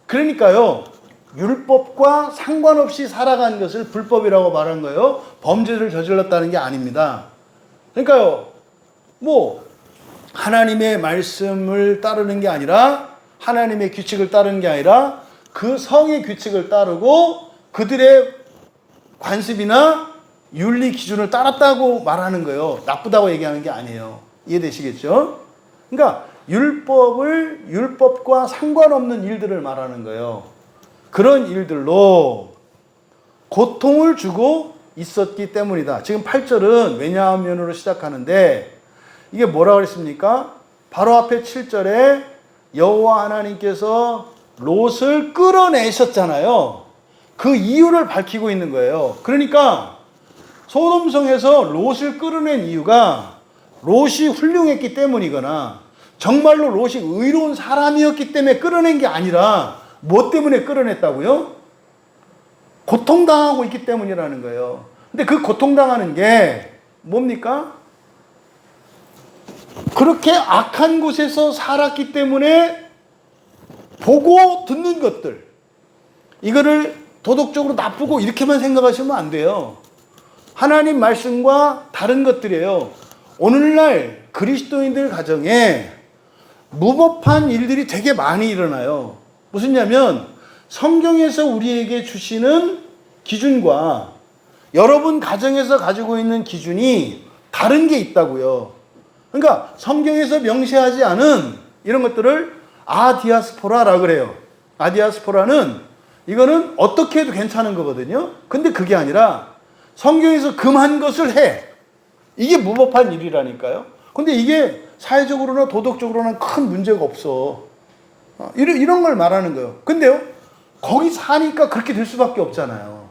그러니까요, 율법과 상관없이 살아간 것을 불법이라고 말한 거예요. 범죄를 저질렀다는 게 아닙니다. 그러니까요, 하나님의 말씀을 따르는 게 아니라, 하나님의 규칙을 따르는 게 아니라 그 성의 규칙을 따르고 그들의 관습이나 윤리 기준을 따랐다고 말하는 거예요. 나쁘다고 얘기하는 게 아니에요. 이해되시겠죠? 그러니까 율법과 상관없는 일들을 말하는 거예요. 그런 일들로 고통을 주고 있었기 때문이다. 지금 8절은 왜냐하면으로 시작하는데 이게 뭐라고 그랬습니까? 바로 앞에 7절에 여호와 하나님께서 롯을 끌어내셨잖아요. 그 이유를 밝히고 있는 거예요. 그러니까 소돔성에서 롯을 끌어낸 이유가 롯이 훌륭했기 때문이거나 정말로 롯이 의로운 사람이었기 때문에 끌어낸 게 아니라 뭐 때문에 끌어냈다고요? 고통당하고 있기 때문이라는 거예요. 근데 그 고통당하는 게 뭡니까? 그렇게 악한 곳에서 살았기 때문에 보고 듣는 것들, 이거를 도덕적으로 나쁘고 이렇게만 생각하시면 안 돼요. 하나님 말씀과 다른 것들이에요. 오늘날 그리스도인들 가정에 무법한 일들이 되게 많이 일어나요. 무슨냐면 성경에서 우리에게 주시는 기준과 여러분 가정에서 가지고 있는 기준이 다른 게 있다고요. 그러니까 성경에서 명시하지 않은 이런 것들을 아디아스포라라고 그래요. 아디아스포라는 이거는 어떻게 해도 괜찮은 거거든요. 근데 그게 아니라 성경에서 금한 것을 해. 이게 무법한 일이라니까요. 근데 이게 사회적으로나 도덕적으로는 큰 문제가 없어. 이런 걸 말하는 거예요. 근데요, 거기 사니까 그렇게 될 수밖에 없잖아요.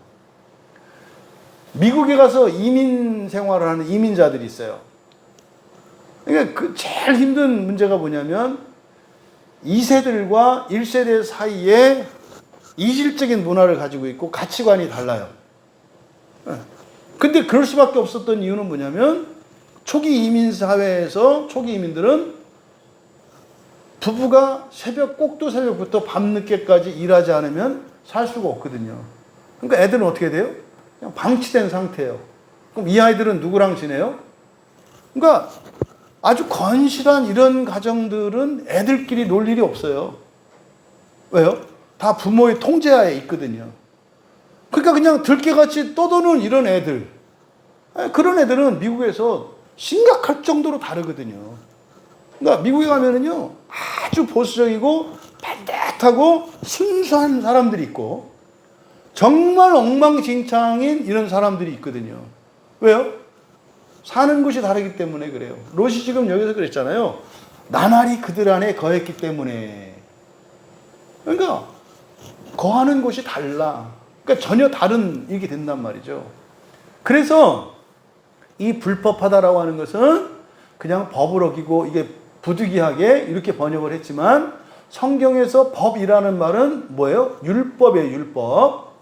미국에 가서 이민 생활을 하는 이민자들이 있어요. 그러니까 그 제일 힘든 문제가 뭐냐면 2세들과 1세대 사이에 이질적인 문화를 가지고 있고 가치관이 달라요. 근데 그럴 수밖에 없었던 이유는 뭐냐면 초기 이민 사회에서 초기 이민들은 부부가 꼭두 새벽부터 밤늦게까지 일하지 않으면 살 수가 없거든요. 그러니까 애들은 어떻게 돼요? 그냥 방치된 상태예요. 그럼 이 아이들은 누구랑 지내요? 그러니까 아주 건실한 이런 가정들은 애들끼리 놀 일이 없어요. 왜요? 다 부모의 통제하에 있거든요. 그러니까 그냥 들깨같이 떠도는 이런 애들, 그런 애들은 미국에서 심각할 정도로 다르거든요. 그러니까 미국에 가면은요, 아주 보수적이고 반듯하고 순수한 사람들이 있고 정말 엉망진창인 이런 사람들이 있거든요. 왜요? 사는 곳이 다르기 때문에 그래요. 롯이 지금 여기서 그랬잖아요. 나날이 그들 안에 거했기 때문에. 그러니까 거하는 곳이 달라. 그러니까 전혀 다른 일이 된단 말이죠. 그래서 이 불법하다라고 하는 것은 그냥 법을 어기고 이게 부득이하게 이렇게 번역을 했지만 성경에서 법이라는 말은 뭐예요? 율법이에요, 율법.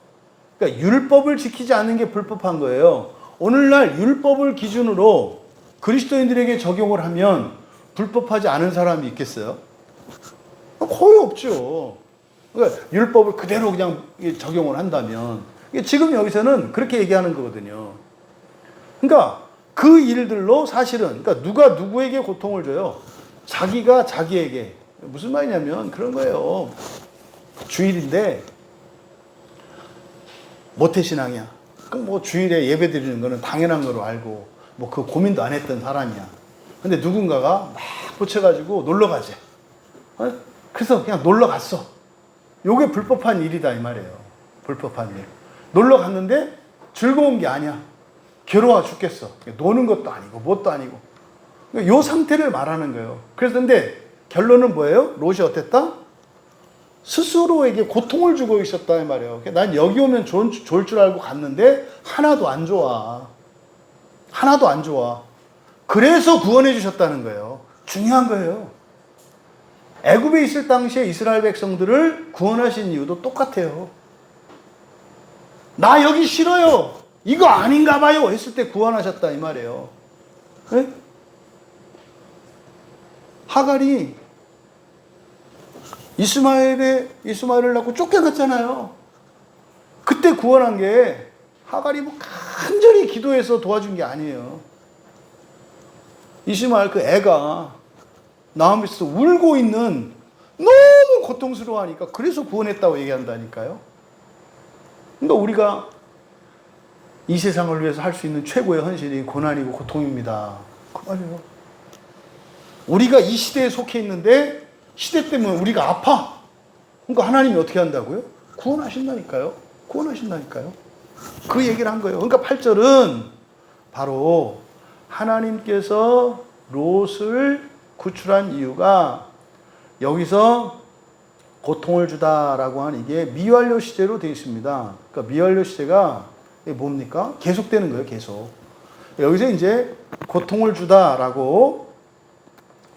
그러니까 율법을 지키지 않는 게 불법한 거예요. 오늘날 율법을 기준으로 그리스도인들에게 적용을 하면 불법하지 않은 사람이 있겠어요? 거의 없죠. 그러니까 율법을 그대로 그냥 적용을 한다면. 지금 여기서는 그렇게 얘기하는 거거든요. 그러니까 그 일들로 사실은, 그러니까 누가 누구에게 고통을 줘요? 자기가 자기에게. 무슨 말이냐면 그런 거예요. 주일인데 모태신앙이야. 그럼 뭐 주일에 예배 드리는 거는 당연한 거로 알고 뭐 그 고민도 안 했던 사람이야. 근데 누군가가 막 붙여가지고 놀러 가재. 그래서 그냥 놀러 갔어. 요게 불법한 일이다 이 말이에요. 불법한 일. 놀러 갔는데 즐거운 게 아니야. 괴로워 죽겠어. 노는 것도 아니고 뭣도 아니고. 요 상태를 말하는 거예요. 그래서 근데 결론은 뭐예요? 롯이 어땠다? 스스로에게 고통을 주고 있었다 이 말이에요. 난 여기 오면 좋을 줄 알고 갔는데 하나도 안 좋아. 하나도 안 좋아. 그래서 구원해 주셨다는 거예요. 중요한 거예요. 애굽에 있을 당시에 이스라엘 백성들을 구원하신 이유도 똑같아요. 나 여기 싫어요. 이거 아닌가 봐요. 했을 때 구원하셨다 이 말이에요. 네? 하갈이 이스마엘을 낳고 쫓겨났잖아요. 그때 구원한 게 하갈이 뭐 간절히 기도해서 도와준 게 아니에요. 이스마엘 그 애가 나오면서 울고 있는 너무 고통스러워하니까 그래서 구원했다고 얘기한다니까요. 그러니까 우리가 이 세상을 위해서 할 수 있는 최고의 헌신이 고난이고 고통입니다. 그 말이에요. 우리가 이 시대에 속해 있는데 시대 때문에 우리가 아파. 그러니까 하나님이 어떻게 한다고요? 구원하신다니까요. 구원하신다니까요. 그 얘기를 한 거예요. 그러니까 8절은 바로 하나님께서 롯을 구출한 이유가 여기서 고통을 주다라고 하는 이게 미완료 시제로 되어 있습니다. 그러니까 미완료 시제가 뭡니까? 계속되는 거예요, 계속. 여기서 이제 고통을 주다라고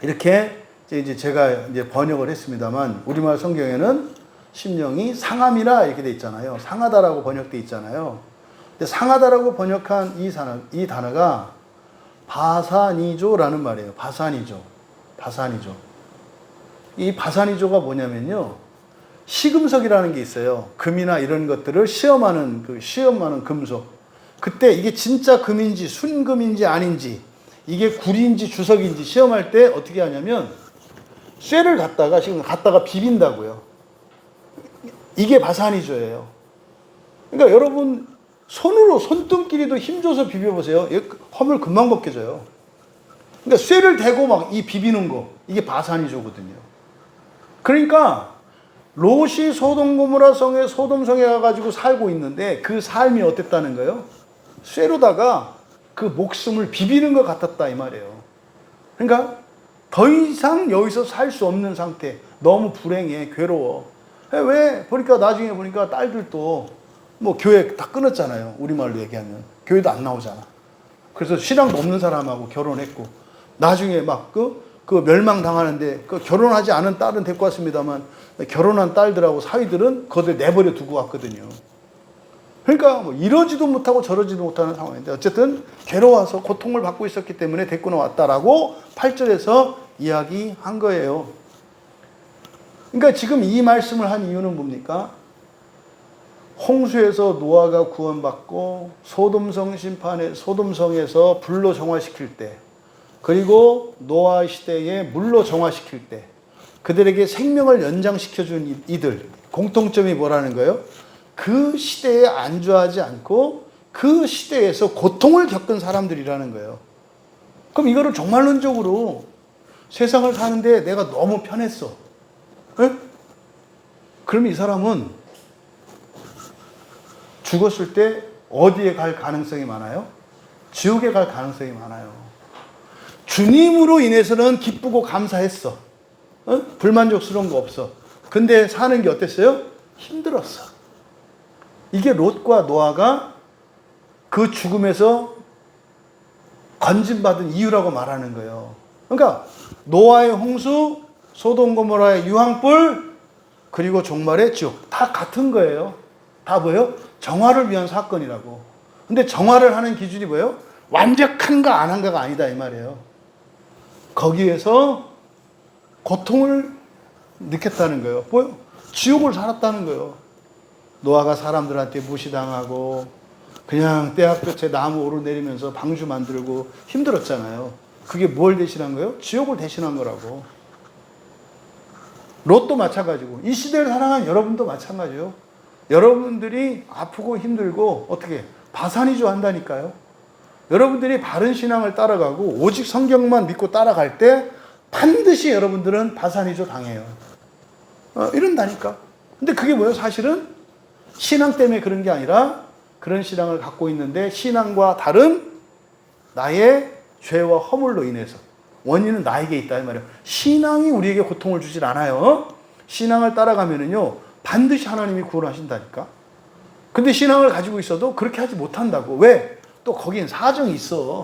이렇게 이제 제가 이제 번역을 했습니다만 우리말 성경에는 심령이 상함이라 이렇게 돼 있잖아요. 상하다라고 번역돼 있잖아요. 근데 상하다라고 번역한 이 단어가 바사니조라는 말이에요. 바사니조. 이 바사니조가 뭐냐면요. 시금석이라는 게 있어요. 금이나 이런 것들을 시험하는 금속. 그때 이게 진짜 금인지 순금인지 아닌지 이게 구리인지 주석인지 시험할 때 어떻게 하냐면 쇠를 갖다가 비빈다고요. 이게 바사니조예요. 그러니까 여러분 손등끼리도 힘줘서 비벼보세요. 허물 금방 벗겨져요. 그러니까 쇠를 대고 막 이 비비는 거 이게 바사니조거든요. 그러니까 롯이 소돔고모라 성에 소돔성에 가가지고 살고 있는데 그 삶이 어땠다는 거예요? 쇠로다가 그 목숨을 비비는 것 같았다 이 말이에요. 그러니까 더 이상 여기서 살 수 없는 상태. 너무 불행해, 괴로워. 나중에 보니까 딸들도 뭐 교회 다 끊었잖아요. 우리말로 얘기하면 교회도 안 나오잖아. 그래서 신앙도 없는 사람하고 결혼했고 나중에 막 그 멸망당하는데 그 결혼하지 않은 딸은 데리고 왔습니다만 결혼한 딸들하고 사위들은 거기에 내버려 두고 왔거든요. 그러니까 뭐 이러지도 못하고 저러지도 못하는 상황인데 어쨌든 괴로워서 고통을 받고 있었기 때문에 데리고 나왔다라고 8절에서 이야기한 거예요. 그러니까 지금 이 말씀을 한 이유는 뭡니까? 홍수에서 노아가 구원받고 소돔성에서 불로 정화시킬 때 그리고 노아 시대에 물로 정화시킬 때 그들에게 생명을 연장시켜준 이들 공통점이 뭐라는 거예요? 그 시대에 안주하지 않고 그 시대에서 고통을 겪은 사람들이라는 거예요. 그럼 이거를 종말론적으로 세상을 사는데 내가 너무 편했어. 에? 그럼 이 사람은 죽었을 때 어디에 갈 가능성이 많아요? 지옥에 갈 가능성이 많아요. 주님으로 인해서는 기쁘고 감사했어. 불만족스러운 거 없어. 근데 사는 게 어땠어요? 힘들었어. 이게 롯과 노아가 그 죽음에서 건진받은 이유라고 말하는 거예요. 그러니까 노아의 홍수, 소돔 고모라의 유황불, 그리고 종말의 지옥 다 같은 거예요. 다 뭐예요? 정화를 위한 사건이라고. 근데 정화를 하는 기준이 뭐예요? 완벽한가 안 한가가 아니다 이 말이에요. 거기에서 고통을 느꼈다는 거예요. 뭐요? 지옥을 살았다는 거예요. 노아가 사람들한테 무시당하고 그냥 떼약볕에 나무 오르내리면서 방주 만들고 힘들었잖아요. 그게 뭘 대신한 거예요? 지옥을 대신한 거라고. 롯도 마찬가지고 이 시대를 살아가는 여러분도 마찬가지예요. 여러분들이 아프고 힘들고 어떻게 바사니조 한다니까요. 여러분들이 바른 신앙을 따라가고 오직 성경만 믿고 따라갈 때 반드시 여러분들은 바사니조 당해요. 이런다니까. 근데 그게 뭐예요? 사실은 신앙 때문에 그런 게 아니라 그런 신앙을 갖고 있는데 신앙과 다른 나의 죄와 허물로 인해서 원인은 나에게 있다 이 말이에요. 신앙이 우리에게 고통을 주질 않아요. 신앙을 따라가면은요 반드시 하나님이 구원하신다니까. 근데 신앙을 가지고 있어도 그렇게 하지 못한다고. 왜? 또 거긴 사정이 있어.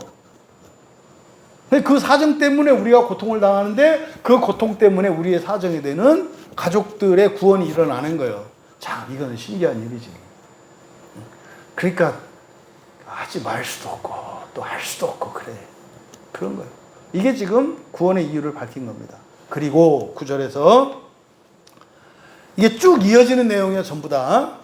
그 사정 때문에 우리가 고통을 당하는데 그 고통 때문에 우리의 사정이 되는 가족들의 구원이 일어나는 거예요. 참 이거는 신기한 일이지. 그러니까 하지 말 수도 없고 또 할 수도 없고 그래. 그런 거예요. 이게 지금 구원의 이유를 밝힌 겁니다. 그리고 9절에서 이게 쭉 이어지는 내용이에요. 전부 다.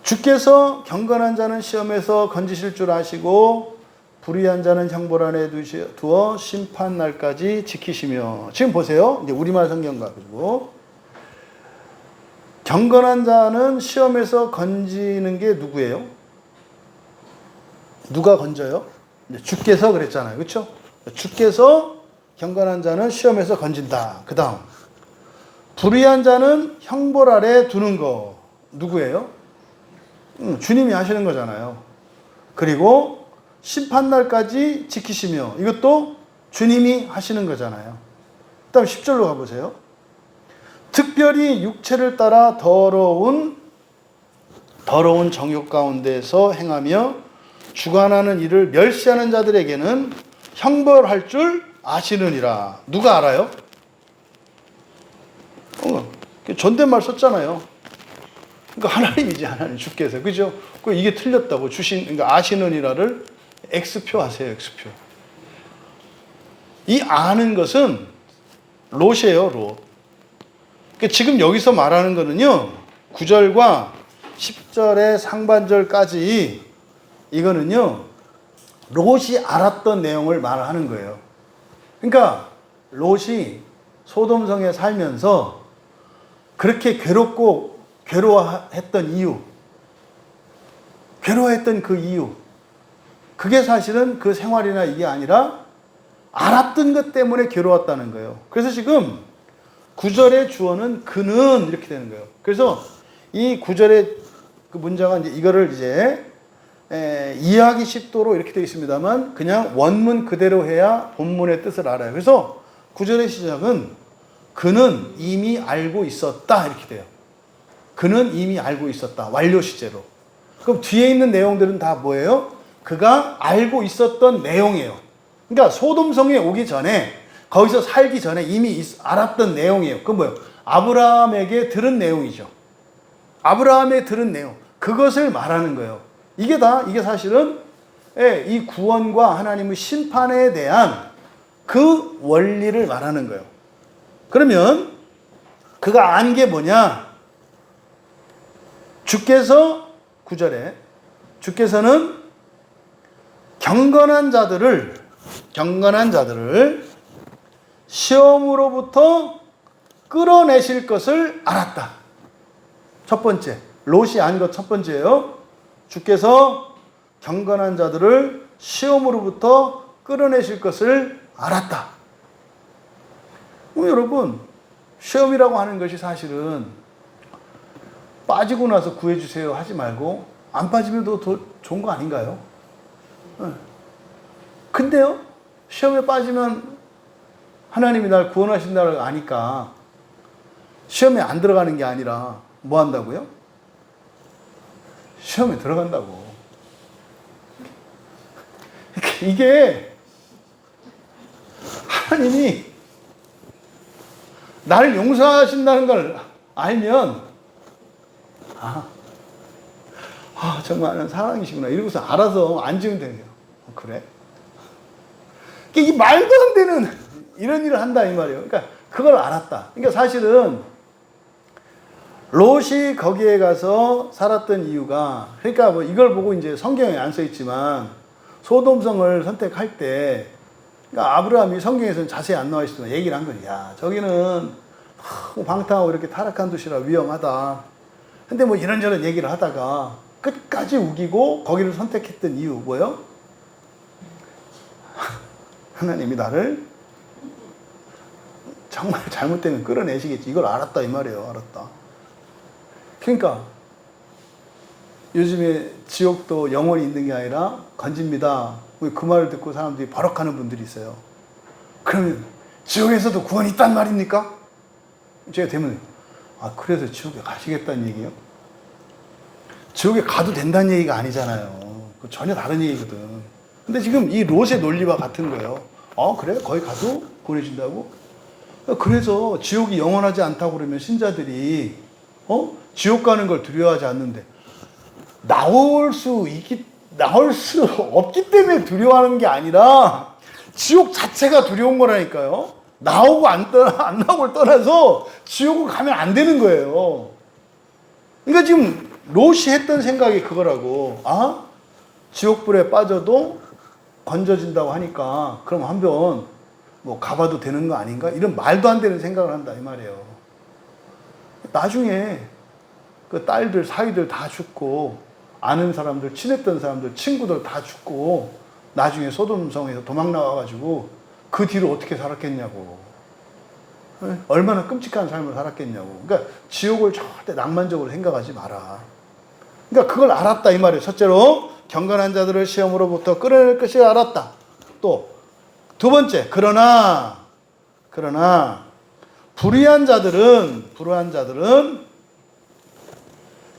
주께서 경건한 자는 시험에서 건지실 줄 아시고 불의한 자는 형벌 안에 두어 심판 날까지 지키시며. 지금 보세요. 이제 우리말 성경 가지고 경건한 자는 시험에서 건지는 게 누구예요? 누가 건져요? 주께서 그랬잖아요. 그렇죠? 주께서 경건한 자는 시험에서 건진다. 그 다음 불의한 자는 형벌 아래 두는 거 누구예요? 주님이 하시는 거잖아요. 그리고 심판날까지 지키시며 이것도 주님이 하시는 거잖아요. 그 다음 10절로 가보세요. 특별히 육체를 따라 더러운 정욕 가운데서 행하며 주관하는 일을 멸시하는 자들에게는 형벌할 줄 아시느니라. 누가 알아요? 존댓말 썼잖아요. 그러니까 하나님이지, 하나님 주께서. 그죠? 이게 틀렸다고 그러니까 아시느니라를 X표 하세요, X표. 이 아는 것은 롯이에요, 롯. 그러니까 지금 여기서 말하는 거는요, 9절과 10절의 상반절까지 이거는요, 롯이 알았던 내용을 말하는 거예요. 그러니까 롯이 소돔성에 살면서 그렇게 괴롭고 괴로워했던 이유, 괴로워했던 그 이유, 그게 사실은 그 생활이나 이게 아니라 알았던 것 때문에 괴로웠다는 거예요. 그래서 지금 9절의 주어는 그는 이렇게 되는 거예요. 그래서 이 9절의 그 문장은 이제 이거를 이제 이해하기 쉽도록 이렇게 되어 있습니다만 그냥 원문 그대로 해야 본문의 뜻을 알아요. 그래서 9절의 시작은 그는 이미 알고 있었다 이렇게 돼요. 그는 이미 알고 있었다. 완료 시제로. 그럼 뒤에 있는 내용들은 다 뭐예요? 그가 알고 있었던 내용이에요. 그러니까 소돔성에 오기 전에 거기서 살기 전에 이미 알았던 내용이에요. 그건 뭐예요? 아브라함에게 들은 내용이죠. 아브라함에 들은 내용. 그것을 말하는 거예요. 이게 사실은 이 구원과 하나님의 심판에 대한 그 원리를 말하는 거예요. 그러면 그가 안 게 뭐냐? 주께서 9절에 주께서는 경건한 자들을 시험으로부터 끌어내실 것을 알았다. 첫 번째, 롯이 안 것 첫 번째예요. 주께서 경건한 자들을 시험으로부터 끌어내실 것을 알았다. 여러분, 시험이라고 하는 것이 사실은 빠지고 나서 구해주세요 하지 말고 안 빠지면 더 좋은 거 아닌가요? 근데요, 시험에 빠지면 하나님이 날 구원하신다는 걸 아니까 시험에 안 들어가는 게 아니라 뭐 한다고요? 시험에 들어간다고. 이게 하나님이 나를 용서하신다는 걸 알면 정말 사랑이시구나 이러고서 알아서 앉으면 돼요. 그래? 이 말도 안 되는 이런 일을 한다 이 말이에요. 그러니까 그걸 알았다. 그러니까 사실은 롯이 거기에 가서 살았던 이유가, 그러니까 뭐 이걸 보고 이제 성경에 안 써 있지만 소돔성을 선택할 때, 그러니까 아브라함이 성경에서는 자세히 안 나와 있지만 얘기를 한 거예요. 야, 저기는 방탕하고 이렇게 타락한 도시라 위험하다. 근데 뭐 이런저런 얘기를 하다가 끝까지 우기고 거기를 선택했던 이유 뭐예요? 하나님이 나를 정말 잘못되면 끌어내시겠지. 이걸 알았다 이 말이에요. 알았다. 그러니까 요즘에 지옥도 영원히 있는 게 아니라 건집니다. 그 말을 듣고 사람들이 버럭하는 분들이 있어요. 그러면 지옥에서도 구원이 있단 말입니까? 제가 되면 그래서 지옥에 가시겠다는 얘기예요? 지옥에 가도 된다는 얘기가 아니잖아요. 전혀 다른 얘기거든. 근데 지금 이 롯의 논리와 같은 거예요. 그래? 거기 가도 보내준다고? 그래서 지옥이 영원하지 않다고 그러면 신자들이 지옥 가는 걸 두려워하지 않는데 나올 수 없기 때문에 두려워하는 게 아니라 지옥 자체가 두려운 거라니까요. 나오고 안 나오고를 떠나서 지옥을 가면 안 되는 거예요. 그러니까 지금 롯이 했던 생각이 그거라고. 지옥불에 빠져도 건져진다고 하니까 그럼 한번 뭐 가봐도 되는 거 아닌가? 이런 말도 안 되는 생각을 한다 이 말이에요. 나중에 그 딸들 사위들 다 죽고 아는 사람들 친했던 사람들 친구들 다 죽고 나중에 소돔성에서 도망 나와가지고 그 뒤로 어떻게 살았겠냐고. 얼마나 끔찍한 삶을 살았겠냐고. 그러니까 지옥을 절대 낭만적으로 생각하지 마라. 그러니까 그걸 알았다 이 말이에요. 첫째로 경건한 자들을 시험으로부터 끌어낼 것을 알았다. 또 두 번째, 그러나 불의한 자들은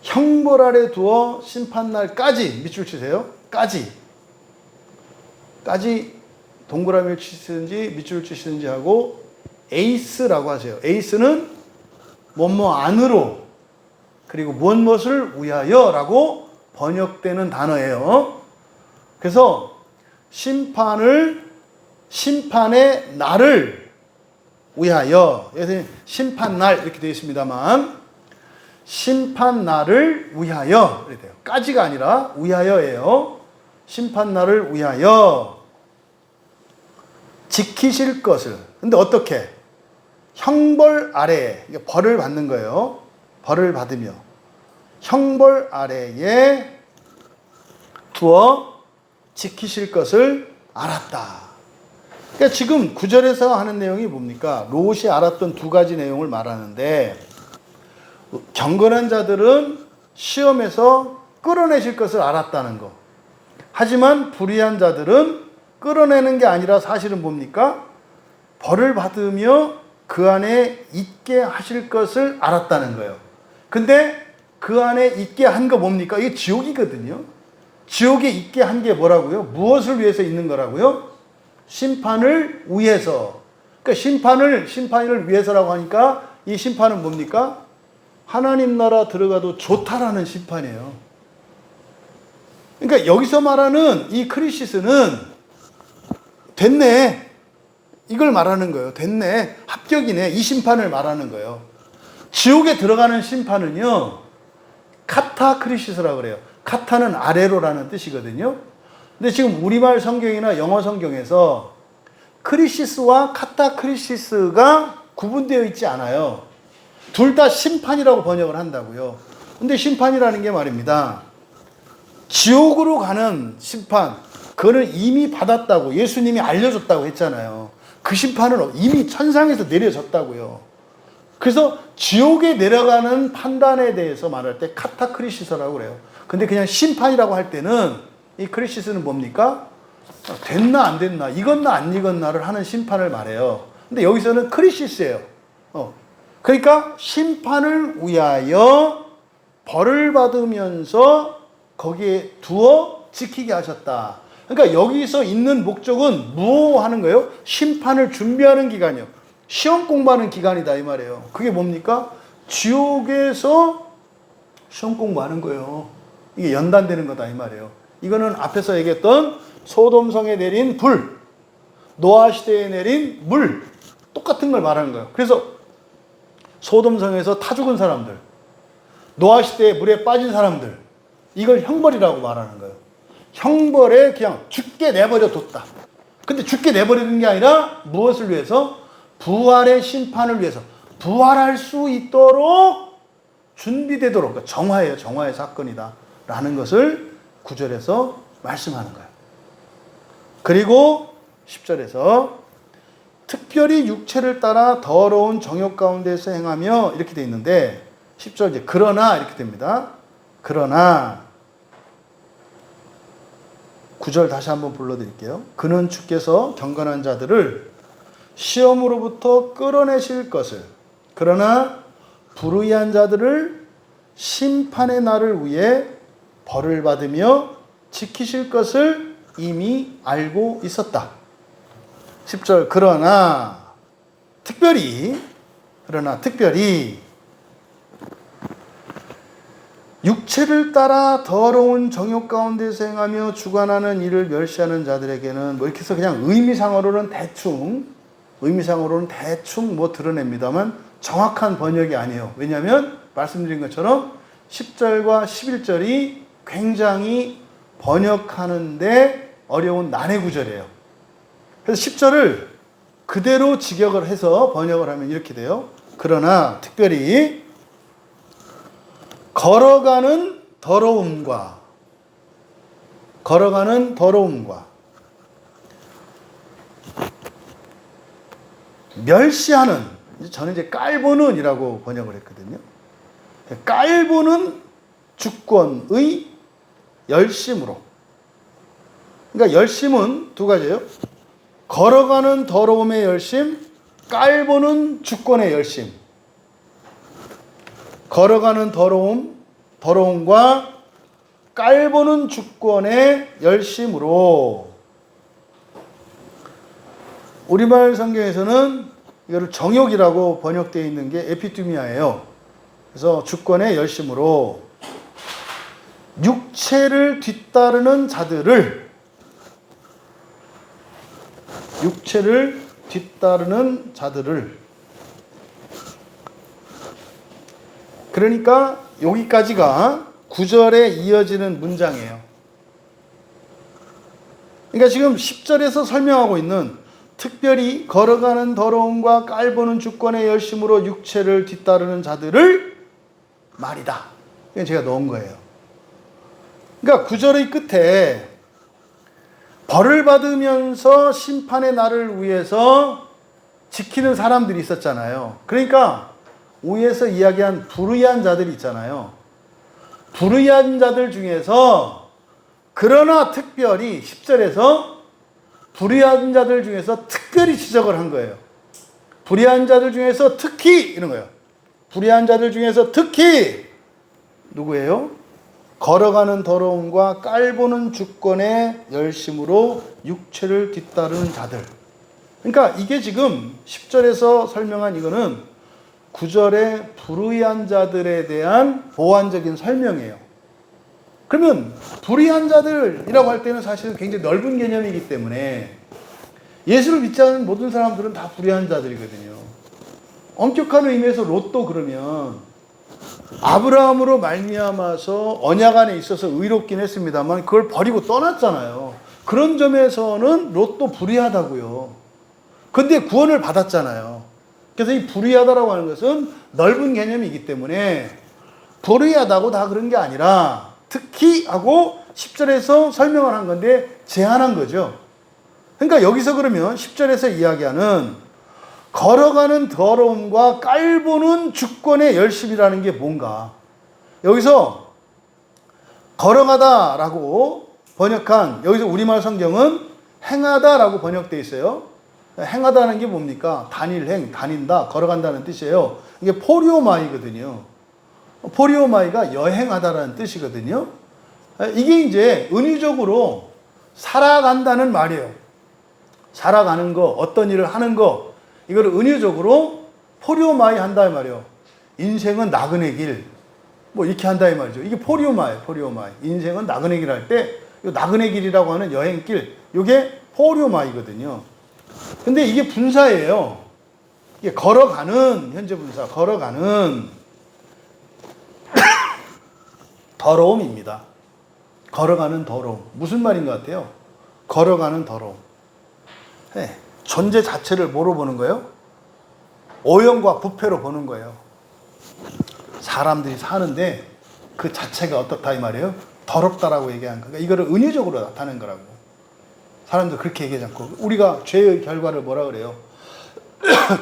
형벌 아래 두어 심판날까지, 밑줄 치세요. 까지 동그라미를 치시든지 밑줄을 치시든지 하고 에이스라고 하세요. 에이스는 뭐뭐 안으로 그리고 무엇을 위하여라고 번역되는 단어예요. 그래서 심판의 날을 위하여, 여기서 심판날 이렇게 되어 있습니다만 심판날을 위하여 이렇게 돼요. 까지가 아니라 위하여예요. 심판날을 위하여 지키실 것을. 근데 어떻게? 형벌 아래에, 벌을 받는 거예요. 벌을 받으며 형벌 아래에 두어 지키실 것을 알았다. 그러니까 지금 9절에서 하는 내용이 뭡니까? 롯이 알았던 두 가지 내용을 말하는데, 경건한 자들은 시험에서 끌어내실 것을 알았다는 거. 하지만 불의한 자들은 끌어내는 게 아니라 사실은 뭡니까? 벌을 받으며 그 안에 있게 하실 것을 알았다는 거예요. 근데 그 안에 있게 한 거 뭡니까? 이게 지옥이거든요. 지옥에 있게 한 게 뭐라고요? 무엇을 위해서 있는 거라고요? 심판을 위해서. 그러니까 심판을 위해서라고 하니까 이 심판은 뭡니까? 하나님 나라 들어가도 좋다라는 심판이에요. 그러니까 여기서 말하는 이 크리시스는 됐네, 이걸 말하는 거예요. 됐네, 합격이네, 이 심판을 말하는 거예요. 지옥에 들어가는 심판은요, 카타 크리시스라고 그래요. 카타는 아래로라는 뜻이거든요. 근데 지금 우리말 성경이나 영어 성경에서 크리시스와 카타 크리시스가 구분되어 있지 않아요. 둘 다 심판이라고 번역을 한다고요. 근데 심판이라는 게 말입니다, 지옥으로 가는 심판, 그거는 이미 받았다고 예수님이 알려줬다고 했잖아요. 그 심판은 이미 천상에서 내려졌다고요. 그래서 지옥에 내려가는 판단에 대해서 말할 때 카타크리시스라고 그래요. 근데 그냥 심판이라고 할 때는 이 크리시스는 뭡니까? 됐나 안 됐나, 익었나 안 익었나를 하는 심판을 말해요. 근데 여기서는 크리시스예요. 그러니까 심판을 위하여 벌을 받으면서 거기에 두어 지키게 하셨다. 그러니까 여기서 있는 목적은 뭐 하는 거예요? 심판을 준비하는 기간이요. 시험 공부하는 기간이다 이 말이에요. 그게 뭡니까? 지옥에서 시험 공부하는 거예요. 이게 연단되는 거다 이 말이에요. 이거는 앞에서 얘기했던 소돔성에 내린 불, 노아 시대에 내린 물, 똑같은 걸 말하는 거예요. 그래서 소돔성에서 타 죽은 사람들, 노아 시대에 물에 빠진 사람들, 이걸 형벌이라고 말하는 거예요. 형벌에 그냥 죽게 내버려 뒀다. 근데 죽게 내버리는 게 아니라 무엇을 위해서? 부활의 심판을 위해서, 부활할 수 있도록 준비되도록, 그러니까 정화예요. 정화의 사건이다 라는 것을 9절에서 말씀하는 거예요. 그리고 10절에서 특별히 육체를 따라 더러운 정욕 가운데서 행하며 이렇게 돼 있는데, 10절 이제 그러나 이렇게 됩니다. 그러나 9절 다시 한번 불러드릴게요. 그는 주께서 경건한 자들을 시험으로부터 끌어내실 것을, 그러나 불의한 자들을 심판의 날을 위해 벌을 받으며 지키실 것을 이미 알고 있었다. 10절 그러나 특별히 육체를 따라 더러운 정욕 가운데서 행하며 주관하는 일을 멸시하는 자들에게는 뭐 이렇게 해서 그냥 의미상으로는 대충 뭐 드러냅니다만 정확한 번역이 아니에요. 왜냐하면 말씀드린 것처럼 10절과 11절이 굉장히 번역하는데 어려운 난해 구절이에요. 그래서 10절을 그대로 직역을 해서 번역을 하면 이렇게 돼요. 그러나 특별히 걸어가는 더러움과 멸시하는, 저는 이제 깔보는이라고 번역을 했거든요. 깔보는 주권의 열심으로. 그러니까 열심은 두 가지예요. 걸어가는 더러움의 열심, 깔보는 주권의 열심. 걸어가는 더러움과 깔보는 주권의 열심으로. 우리말 성경에서는 이거를 정욕이라고 번역되어 있는 게 에피투미아예요. 그래서 주권의 열심으로 육체를 뒤따르는 자들을 그러니까 여기까지가 9절에 이어지는 문장이에요. 그러니까 지금 10절에서 설명하고 있는 특별히 걸어가는 더러움과 깔보는 주권의 열심으로 육체를 뒤따르는 자들을 말이다. 이건 제가 넣은 거예요. 그러니까 9절의 끝에 벌을 받으면서 심판의 날을 위해서 지키는 사람들이 있었잖아요. 그러니까 위에서 이야기한 불의한 자들이 있잖아요. 불의한 자들 중에서 그러나 특별히 10절에서 불의한 자들 중에서 특별히 지적을 한 거예요. 불의한 자들 중에서 특히 이런 거예요. 불의한 자들 중에서 특히 누구예요? 걸어가는 더러움과 깔보는 주권의 열심으로 육체를 뒤따르는 자들. 그러니까 이게 지금 10절에서 설명한 이거는 9절의 불의한 자들에 대한 보완적인 설명이에요. 그러면 불의한 자들이라고 할 때는 사실은 굉장히 넓은 개념이기 때문에 예수를 믿지 않는 모든 사람들은 다 불의한 자들이거든요. 엄격한 의미에서 롯도 그러면 아브라함으로 말미암아서 언약 안에 있어서 의롭긴 했습니다만 그걸 버리고 떠났잖아요. 그런 점에서는 롯도 불의하다고요. 근데 구원을 받았잖아요. 그래서 이 불의하다라고 하는 것은 넓은 개념이기 때문에 불의하다고 다 그런 게 아니라 특히 하고 10절에서 설명을 한 건데 제한한 거죠. 그러니까 여기서 그러면 10절에서 이야기하는 걸어가는 더러움과 깔보는 주권의 열심이라는 게 뭔가. 여기서 걸어가다라고 번역한, 여기서 우리말 성경은 행하다라고 번역되어 있어요. 행하다는 게 뭡니까? 단일행, 다닌다, 걸어간다는 뜻이에요. 이게 포리오마이거든요. 포리오마이가 여행하다라는 뜻이거든요. 이게 이제 은유적으로 살아간다는 말이에요. 살아가는 거, 어떤 일을 하는 거, 이걸 은유적으로 포리오마이 한다 이 말이에요. 인생은 나그네 길, 뭐 이렇게 한다 이 말이죠. 이게 포리오마이. 인생은 나그네 길 할 때, 이 나그네 길이라고 하는 여행길, 이게 포리오마이거든요. 근데 이게 분사예요. 이게 걸어가는, 현재 분사, 걸어가는 더러움입니다. 걸어가는 더러움. 무슨 말인 것 같아요? 걸어가는 더러움. 네. 존재 자체를 뭐로 보는 거예요? 오염과 부패로 보는 거예요. 사람들이 사는데 그 자체가 어떻다 이 말이에요? 더럽다라고 얘기하는 거예요. 그러니까 이거를 은유적으로 나타낸 거라고. 사람들 그렇게 얘기하지 않고 우리가 죄의 결과를 뭐라 그래요?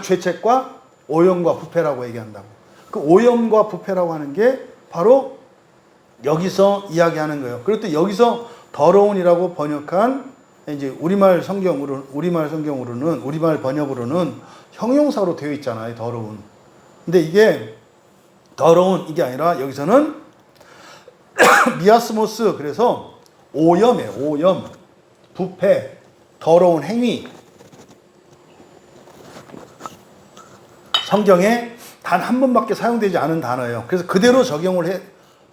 죄책과 오염과 부패라고 얘기한다고. 그 오염과 부패라고 하는 게 바로 여기서 이야기하는 거예요. 그리고 또 여기서 더러운이라고 번역한 이제 우리말 번역으로는 형용사로 되어 있잖아요. 더러운. 근데 이게 더러운 이게 아니라 여기서는 미아스모스, 그래서 오염이에요. 부패, 더러운 행위. 성경에 단 한 번밖에 사용되지 않은 단어예요. 그래서 그대로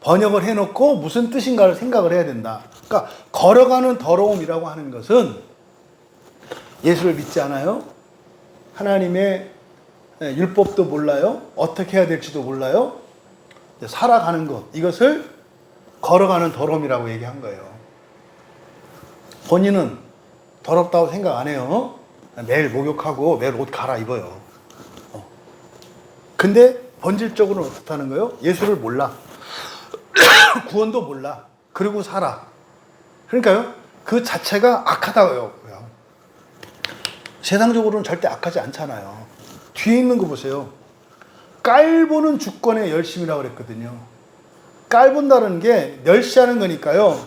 번역을 해놓고 무슨 뜻인가를 생각을 해야 된다. 그러니까 걸어가는 더러움이라고 하는 것은 예수를 믿지 않아요? 하나님의 율법도 몰라요? 어떻게 해야 될지도 몰라요? 살아가는 것, 이것을 걸어가는 더러움이라고 얘기한 거예요. 본인은 더럽다고 생각 안 해요. 매일 목욕하고 매일 옷 갈아입어요. 근데 본질적으로는 어떻다는 거예요? 예수를 몰라. 구원도 몰라. 그리고 살아. 그러니까요, 그 자체가 악하다고요. 세상적으로는 절대 악하지 않잖아요. 뒤에 있는 거 보세요. 깔보는 주권의 열심이라고 그랬거든요. 깔본다는 게 멸시하는 거니까요.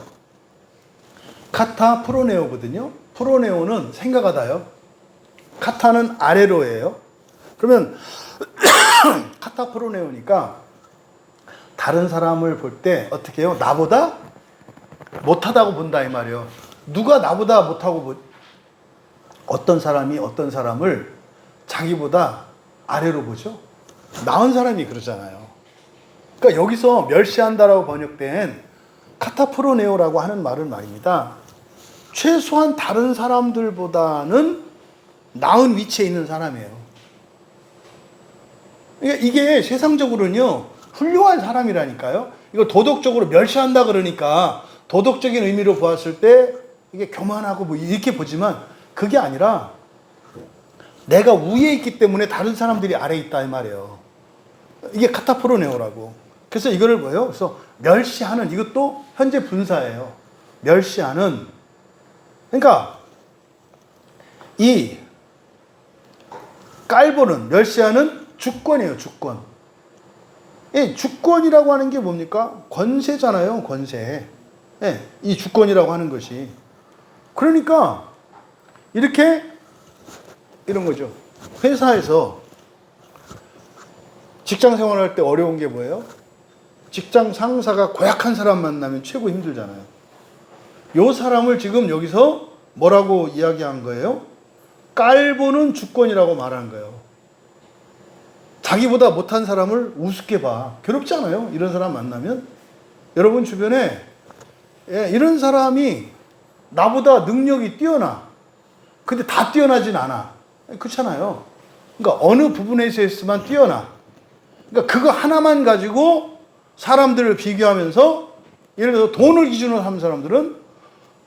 카타 프로네오거든요. 프로네오는 생각하다요. 카타는 아래로예요. 그러면 카타 프로네오니까 다른 사람을 볼 때 어떻게 해요? 나보다 못하다고 본다 이 말이에요. 누가 나보다 못하고 어떤 사람이 어떤 사람을 자기보다 아래로 보죠? 나은 사람이 그러잖아요. 그러니까 여기서 멸시한다라고 번역된 카타프로네오라고 하는 말은 말입니다. 최소한 다른 사람들보다는 나은 위치에 있는 사람이에요. 그러니까 이게 세상적으로는요, 훌륭한 사람이라니까요. 이걸 도덕적으로 멸시한다 그러니까 도덕적인 의미로 보았을 때 이게 교만하고 뭐 이렇게 보지만 그게 아니라 내가 위에 있기 때문에 다른 사람들이 아래에 있다 이 말이에요. 이게 카타프로네오라고. 그래서 이거를 뭐예요? 그래서 멸시하는, 이것도 현재 분사예요. 멸시하는. 그러니까 이 깔보는, 멸시하는 주권이에요. 주권. 이 주권이라고 하는 게 뭡니까? 권세잖아요. 권세. 예, 이 주권이라고 하는 것이. 그러니까 이렇게 이런 거죠. 회사에서 직장 생활할 때 어려운 게 뭐예요? 직장 상사가 고약한 사람 만나면 최고 힘들잖아요. 요 사람을 지금 여기서 뭐라고 이야기한 거예요? 깔보는 주권이라고 말한 거예요. 자기보다 못한 사람을 우습게 봐. 괴롭지 않아요? 이런 사람 만나면? 여러분 주변에 이런 사람이 나보다 능력이 뛰어나. 근데 다 뛰어나진 않아. 그렇잖아요. 그러니까 어느 부분에 있어만 뛰어나. 그러니까 그거 하나만 가지고 사람들을 비교하면서, 예를 들어서 돈을 기준으로 하는 사람들은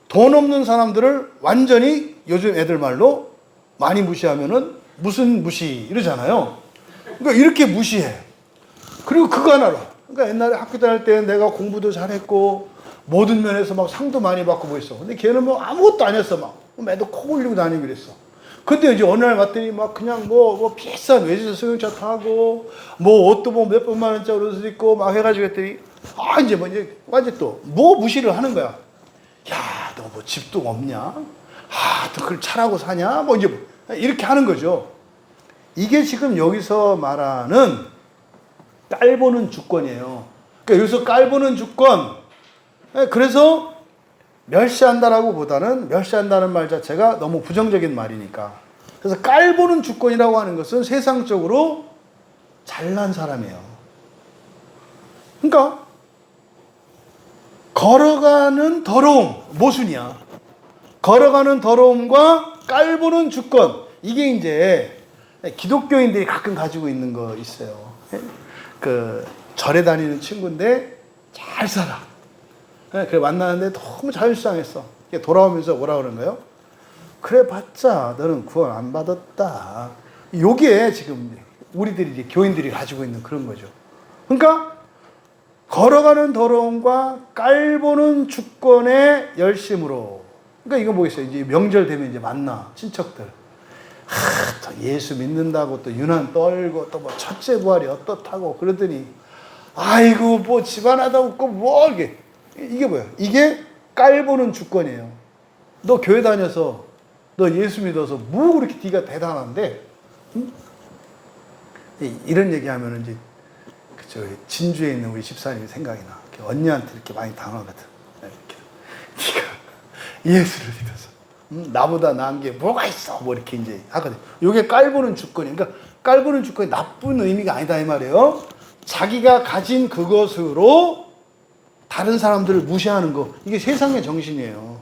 돈 없는 사람들을 완전히 요즘 애들 말로 많이 무시하면은 무슨 무시 이러잖아요. 그러니까 이렇게 무시해. 그리고 그거 하나로. 그러니까 옛날에 학교 다닐 때 내가 공부도 잘했고 모든 면에서 막 상도 많이 받고 뭐 있어. 근데 걔는 뭐 아무것도 안 했어. 막 매도 코 올리고 다니고 그랬어. 근데 이제 어느 날 봤더니 막 그냥 뭐 비싼 외제차 승용차 타고 뭐 옷도 뭐 몇백만 원짜리 옷을 입고 막 해가지고 했더니 이제 뭐 이제 완전 또 뭐 무시를 하는 거야. 야, 너 뭐 집도 없냐? 너 그걸 차라고 사냐? 뭐 이제 이렇게 하는 거죠. 이게 지금 여기서 말하는 깔보는 주권이에요. 그러니까 여기서 깔보는 주권. 그래서 멸시한다라고 보다는, 멸시한다는 말 자체가 너무 부정적인 말이니까. 그래서 깔보는 주권이라고 하는 것은 세상적으로 잘난 사람이에요. 그러니까 걸어가는 더러움, 모순이야. 걸어가는 더러움과 깔보는 주권. 이게 이제 기독교인들이 가끔 가지고 있는 거 있어요. 그 절에 다니는 친구인데 잘 살아. 그래 만나는데 너무 자율상했어. 돌아오면서 뭐라 그런 거예요? 그래 봤자 너는 구원 안 받았다. 요게 지금 우리들이 이제 교인들이 가지고 있는 그런 거죠. 그러니까 걸어가는 더러움과 깔보는 주권의 열심으로. 그러니까 이거 뭐겠어요? 이제 명절 되면 이제 만나 친척들. 또 예수 믿는다고 또 유난 떨고 또 뭐 첫째 부활이 어떻다고 그러더니 아이고 뭐 집안 하다 없고 뭐 이게 뭐야? 이게 깔보는 주권이에요. 너 교회 다녀서 너 예수 믿어서 뭐 그렇게 네가 대단한데? 응? 이런 얘기하면 이제 그저 진주에 있는 우리 집사님이 생각이 나. 언니한테 이렇게 많이 당하거든. 이렇게 네가 예수를 믿어서 나보다 나은 게 뭐가 있어? 뭐 이렇게 이제 하거든요. 이게 깔보는 주권이, 그러니까 깔보는 주권이 나쁜 의미가 아니다 이 말이에요. 자기가 가진 그것으로 다른 사람들을 무시하는 거, 이게 세상의 정신이에요.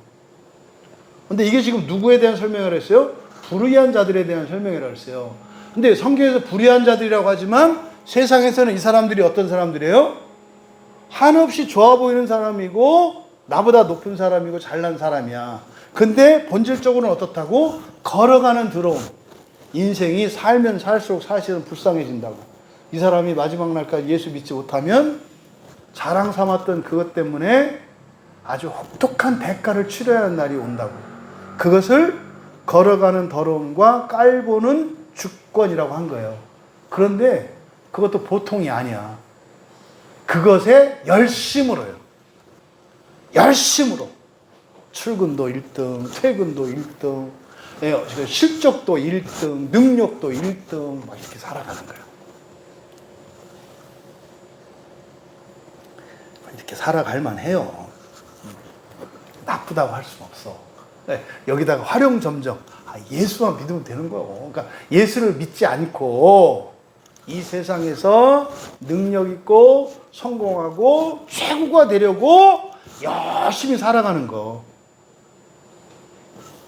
근데 이게 지금 누구에 대한 설명을 했어요? 불의한 자들에 대한 설명이라고 했어요. 근데 성경에서 불의한 자들이라고 하지만 세상에서는 이 사람들이 어떤 사람들이에요? 한없이 좋아 보이는 사람이고 나보다 높은 사람이고 잘난 사람이야. 근데 본질적으로는 어떻다고? 걸어가는 더러움. 인생이 살면 살수록 사실은 불쌍해진다고. 이 사람이 마지막 날까지 예수 믿지 못하면 자랑 삼았던 그것 때문에 아주 혹독한 대가를 치러야 하는 날이 온다고. 그것을 걸어가는 더러움과 깔보는 주권이라고 한 거예요. 그런데 그것도 보통이 아니야. 그것에 열심으로요. 열심으로. 출근도 1등, 퇴근도 1등, 실적도 1등, 능력도 1등, 막 이렇게 살아가는 거예요. 이렇게 살아갈 만해요. 나쁘다고 할 수는 없어. 여기다가 활용점정. 예수만 믿으면 되는 거예요. 그러니까 예수를 믿지 않고 이 세상에서 능력 있고 성공하고 최고가 되려고 열심히 살아가는 거.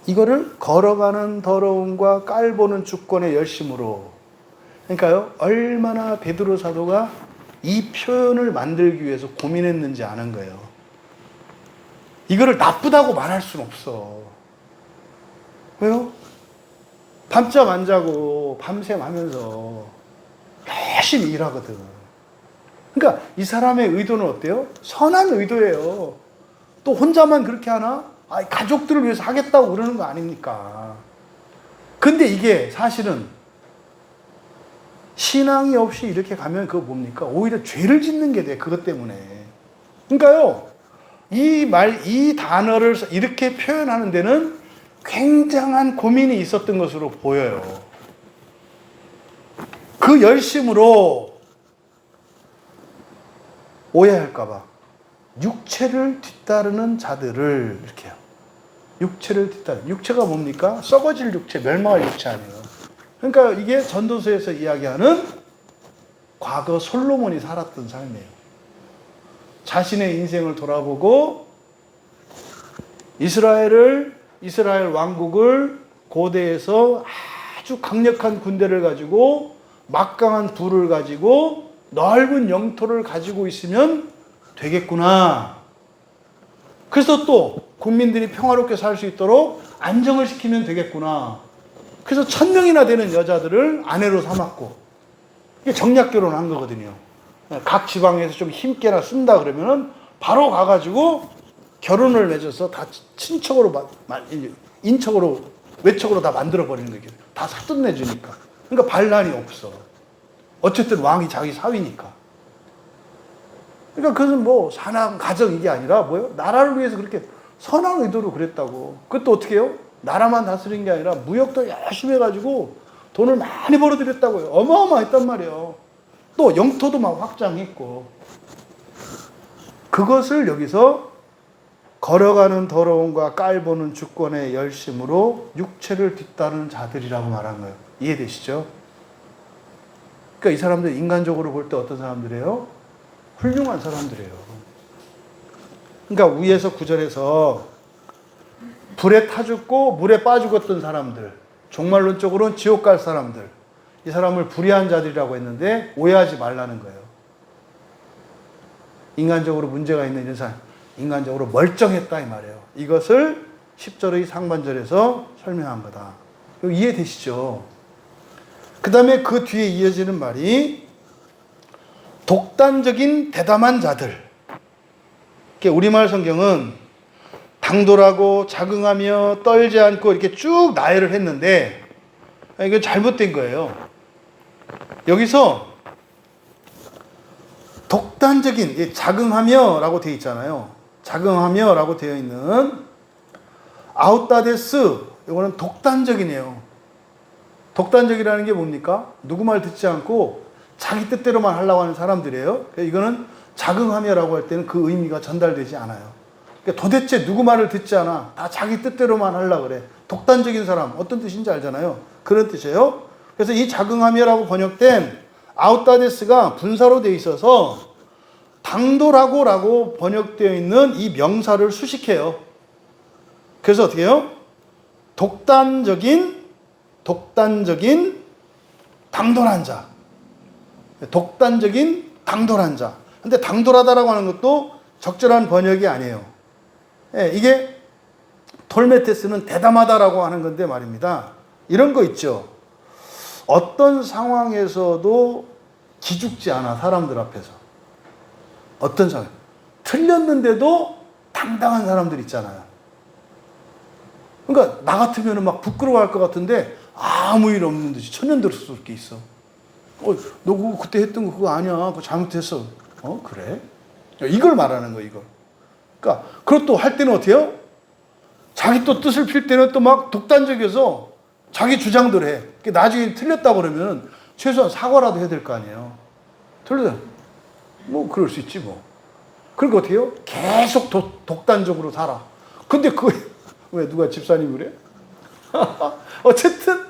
이거를 걸어가는 더러움과 깔보는 주권의 열심으로. 그러니까요, 얼마나 베드로 사도가 이 표현을 만들기 위해서 고민했는지 아는 거예요. 이거를 나쁘다고 말할 수는 없어. 왜요? 밤잠 안 자고 밤샘 하면서 열심히 일하거든. 그러니까 이 사람의 의도는 어때요? 선한 의도예요. 또 혼자만 그렇게 하나? 가족들을 위해서 하겠다고 그러는 거 아닙니까? 근데 이게 사실은 신앙이 없이 이렇게 가면 그거 뭡니까? 오히려 죄를 짓는 게 돼, 그것 때문에. 그러니까요, 이 단어를 이렇게 표현하는 데는 굉장한 고민이 있었던 것으로 보여요. 그 열심으로 오해할까봐. 육체를 뒤따르는 자들을 이렇게 해요. 육체를 뒤따르는. 육체가 뭡니까? 썩어질 육체, 멸망할 육체 아니에요. 그러니까 이게 전도서에서 이야기하는 과거 솔로몬이 살았던 삶이에요. 자신의 인생을 돌아보고 이스라엘 왕국을 고대에서 아주 강력한 군대를 가지고 막강한 부를 가지고 넓은 영토를 가지고 있으면 되겠구나. 그래서 또 국민들이 평화롭게 살 수 있도록 안정을 시키면 되겠구나. 그래서 1000명이나 되는 여자들을 아내로 삼았고, 이게 정략 결혼한 거거든요. 각 지방에서 좀 힘께나 쓴다 그러면은 바로 가가지고 결혼을 맺어서 다 친척으로, 인척으로, 외척으로 다 만들어버리는 거예요. 다 사돈 내주니까. 그러니까 반란이 없어. 어쨌든 왕이 자기 사위니까. 그러니까 그것은 뭐 사랑, 가정 이게 아니라 뭐예요? 나라를 위해서 그렇게 선한 의도로 그랬다고. 그것도 어떻게 해요? 나라만 다스린 게 아니라 무역도 열심히 해가지고 돈을 많이 벌어들였다고요. 어마어마했단 말이에요. 또 영토도 막 확장했고. 그것을 여기서 걸어가는 더러움과 깔보는 주권의 열심으로 육체를 뒤따르는 자들이라고 말한 거예요. 이해되시죠? 그러니까 이 사람들 인간적으로 볼 때 어떤 사람들이에요? 훌륭한 사람들이에요. 그러니까 위에서 9절에서 불에 타 죽고 물에 빠 죽었던 사람들, 종말론적으로는 지옥 갈 사람들, 이 사람을 불의한 자들이라고 했는데 오해하지 말라는 거예요. 인간적으로 문제가 있는 이런 사람, 인간적으로 멀쩡했다 이 말이에요. 이것을 10절의 상반절에서 설명한 거다. 이거 이해되시죠? 그 다음에 그 뒤에 이어지는 말이 독단적인 대담한 자들. 우리말 성경은 당돌하고 자긍하며 떨지 않고 이렇게 쭉 나열을 했는데 이거 잘못된 거예요. 여기서 독단적인, 자긍하며 라고 되어 있잖아요. 자긍하며 라고 되어 있는 아웃다데스, 이거는 독단적이네요. 독단적이라는 게 뭡니까? 누구 말 듣지 않고 자기 뜻대로만 하려고 하는 사람들이에요. 이거는 자긍하며라고 할 때는 그 의미가 전달되지 않아요. 그러니까 도대체 누구 말을 듣지 않아. 다 자기 뜻대로만 하려고 그래. 독단적인 사람. 어떤 뜻인지 알잖아요. 그런 뜻이에요. 그래서 이 자긍하며라고 번역된 아우타데스가 분사로 되어 있어서 당돌하고라고 번역되어 있는 이 명사를 수식해요. 그래서 어떻게 해요? 독단적인 당돌한 자. 독단적인 당돌한 자. 근데 당돌하다라고 하는 것도 적절한 번역이 아니에요. 이게 톨메테스는 대담하다라고 하는 건데 말입니다. 이런 거 있죠. 어떤 상황에서도 기죽지 않아, 사람들 앞에서. 어떤 상황. 틀렸는데도 당당한 사람들 있잖아요. 그러니까 나 같으면 막 부끄러워할 것 같은데 아무 일 없는 듯이 천연덕스럽게 있어. 너 그때 했던 거 그거 아니야. 그거 잘못했어. 그래? 이걸 말하는 거, 이걸. 그러니까, 그리고 또 할 때는 어떻게 해요? 자기 또 뜻을 필 때는 또 막 독단적이어서 자기 주장들 해. 나중에 틀렸다고 그러면 최소한 사과라도 해야 될 거 아니에요. 틀렸다. 뭐, 그럴 수 있지, 뭐. 그러니까 어떻게 해요? 계속 독단적으로 살아. 근데 왜 누가 집사님 그래? 어쨌든,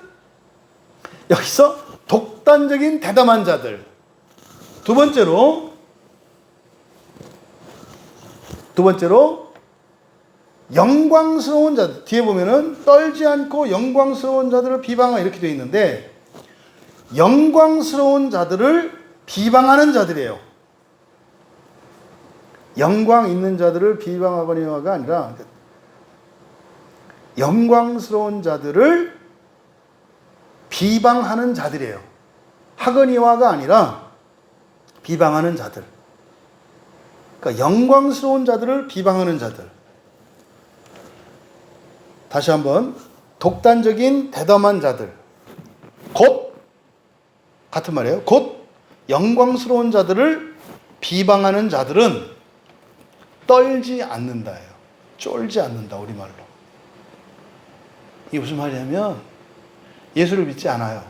여기서 독단적인 대담한 자들. 두 번째로, 영광스러운 자들. 뒤에 보면은 떨지 않고 영광스러운 자들을 비방하 이렇게 되어 있는데, 영광스러운 자들을 비방하는 자들이에요. 영광 있는 자들을 비방하거니와가 아니라, 영광스러운 자들을 비방하는 자들이에요. 하거니와가 아니라 비방하는 자들. 그러니까 영광스러운 자들을 비방하는 자들. 다시 한번, 독단적인 대담한 자들. 곧 같은 말이에요. 곧 영광스러운 자들을 비방하는 자들은 떨지 않는다예요. 쫄지 않는다, 우리말로. 이게 무슨 말이냐면 예수를 믿지 않아요.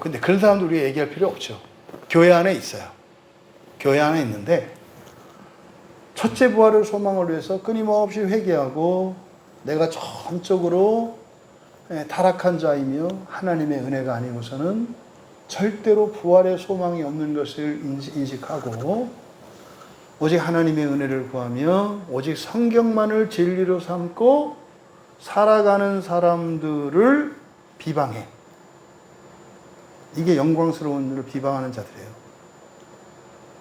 근데 그런 사람들 우리가 얘기할 필요 없죠. 교회 안에 있어요. 교회 안에 있는데 첫째 부활을 소망을 위해서 끊임없이 회개하고 내가 전적으로 타락한 자이며 하나님의 은혜가 아니고서는 절대로 부활의 소망이 없는 것을 인식하고 오직 하나님의 은혜를 구하며 오직 성경만을 진리로 삼고 살아가는 사람들을 비방해. 이게 영광스러운 일을 비방하는 자들이에요.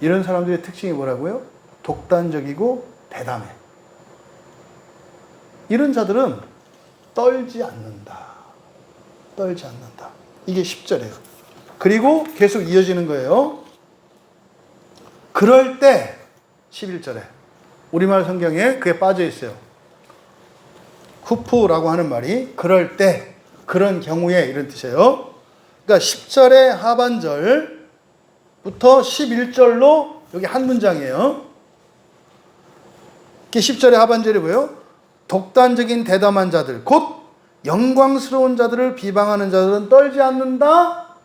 이런 사람들의 특징이 뭐라고요? 독단적이고 대담해. 이런 자들은 떨지 않는다. 떨지 않는다. 이게 10절이에요. 그리고 계속 이어지는 거예요. 그럴 때 11절에 우리말 성경에 그게 빠져 있어요. 후프라고 하는 말이 그럴 때, 그런 경우에 이런 뜻이에요. 그러니까 10절의 하반절부터 11절로 여기 한 문장이에요. 10절의 하반절이 뭐예요? 독단적인 대담한 자들, 곧 영광스러운 자들을 비방하는 자들은 떨지 않는다.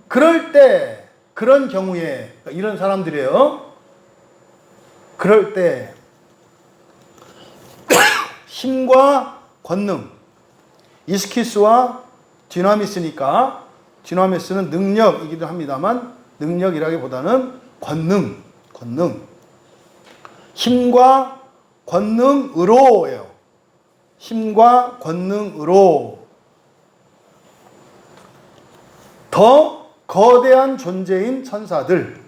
그럴 때, 그런 경우에, 이런 사람들이에요. 그럴 때 힘과 권능, 이스키스와 디나미스니까 디나미스는 능력이기도 합니다만 능력이라기보다는 권능. 힘과 권능으로예요. 힘과 권능으로 더 거대한 존재인 천사들.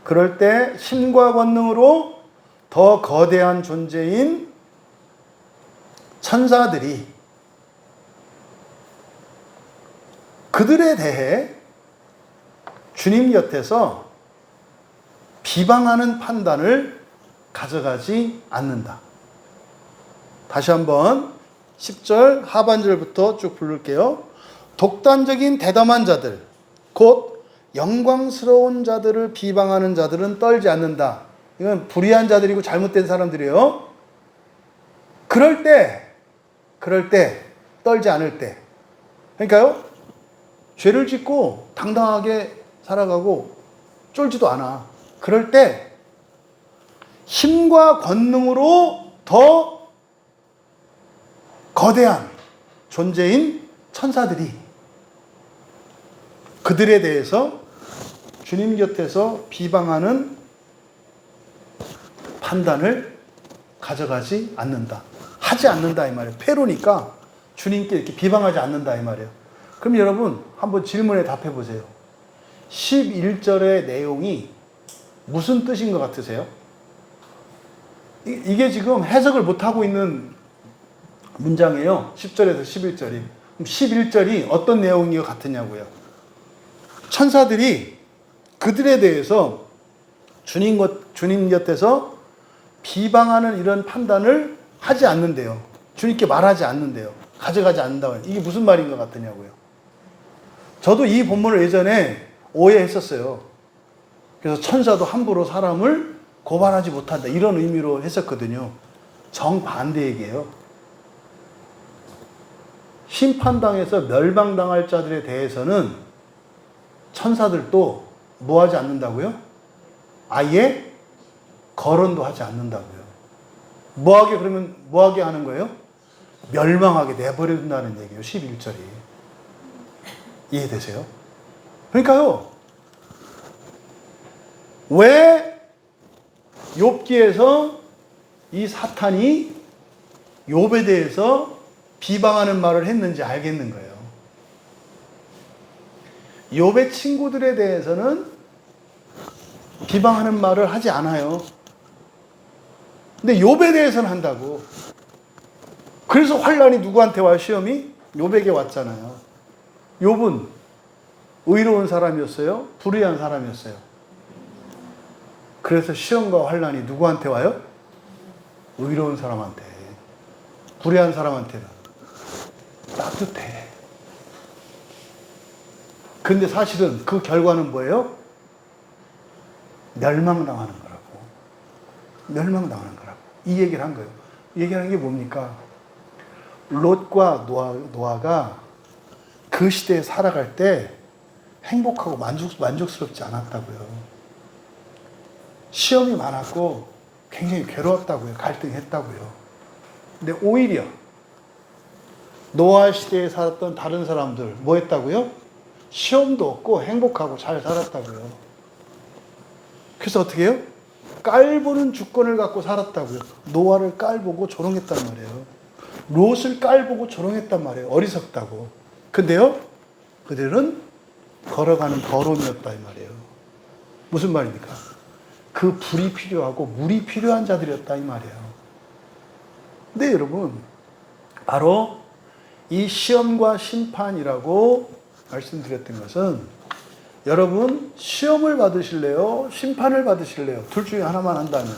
그럴 때 힘과 권능으로 더 거대한 존재인 천사들이 그들에 대해 주님 곁에서 비방하는 판단을 가져가지 않는다. 다시 한번 10절 하반절부터 쭉 부를게요. 독단적인 대담한 자들, 곧 영광스러운 자들을 비방하는 자들은 떨지 않는다. 이건 불의한 자들이고 잘못된 사람들이에요. 그럴 때 떨지 않을 때. 그러니까요, 죄를 짓고 당당하게 살아가고 쫄지도 않아. 그럴 때 힘과 권능으로 더 거대한 존재인 천사들이 그들에 대해서 주님 곁에서 비방하는 판단을 가져가지 않는다. 하지 않는다 이 말이에요. 페로니까 주님께 이렇게 비방하지 않는다 이 말이에요. 그럼 여러분 한번 질문에 답해 보세요. 11절의 내용이 무슨 뜻인 것 같으세요? 이게 지금 해석을 못하고 있는 문장이에요. 10절에서 11절이. 그럼 11절이 어떤 내용인 것 같으냐고요. 천사들이 그들에 대해서 주님 곁에서 비방하는 이런 판단을 하지 않는데요. 주님께 말하지 않는데요. 가져가지 않는다고요. 이게 무슨 말인 것 같으냐고요. 저도 이 본문을 예전에 오해했었어요. 그래서 천사도 함부로 사람을 고발하지 못한다. 이런 의미로 했었거든요. 정반대 얘기예요. 심판당해서 멸망당할 자들에 대해서는 천사들도 뭐 하지 않는다고요? 아예 거론도 하지 않는다고요. 뭐하게 그러면 뭐하게 하는 거예요? 멸망하게 내버려둔다는 얘기예요. 11절이. 이해되세요? 그러니까요. 왜 욥기에서 이 사탄이 욥에 대해서 비방하는 말을 했는지 알겠는 거예요. 욥의 친구들에 대해서는 비방하는 말을 하지 않아요. 근데 욥에 대해서는 한다고. 그래서 환란이 누구한테 와요? 시험이 욥에게 왔잖아요. 욥은 의로운 사람이었어요? 불의한 사람이었어요? 그래서 시험과 환란이 누구한테 와요? 의로운 사람한테. 불의한 사람한테는 따뜻해. 근데 사실은 그 결과는 뭐예요? 멸망당하는 거라고. 멸망당하는 거라고. 이 얘기를 한 거예요. 이 얘기를 한 게 뭡니까? 롯과 노아가 그 시대에 살아갈 때 행복하고 만족스럽지 않았다고요. 시험이 많았고 굉장히 괴로웠다고요. 갈등했다고요. 근데 오히려 노아 시대에 살았던 다른 사람들 뭐 했다고요? 시험도 없고 행복하고 잘 살았다고요. 그래서 어떻게 해요? 깔보는 주권을 갖고 살았다고요. 노아를 깔보고 조롱했단 말이에요. 롯을 깔보고 조롱했단 말이에요. 어리석다고. 근데요, 그들은 걸어가는 더러움이었다 이 말이에요. 무슨 말입니까? 그 불이 필요하고 물이 필요한 자들이었다 이 말이에요. 근데 여러분, 바로 이 시험과 심판이라고 말씀드렸던 것은 여러분 시험을 받으실래요? 심판을 받으실래요? 둘 중에 하나만 한다면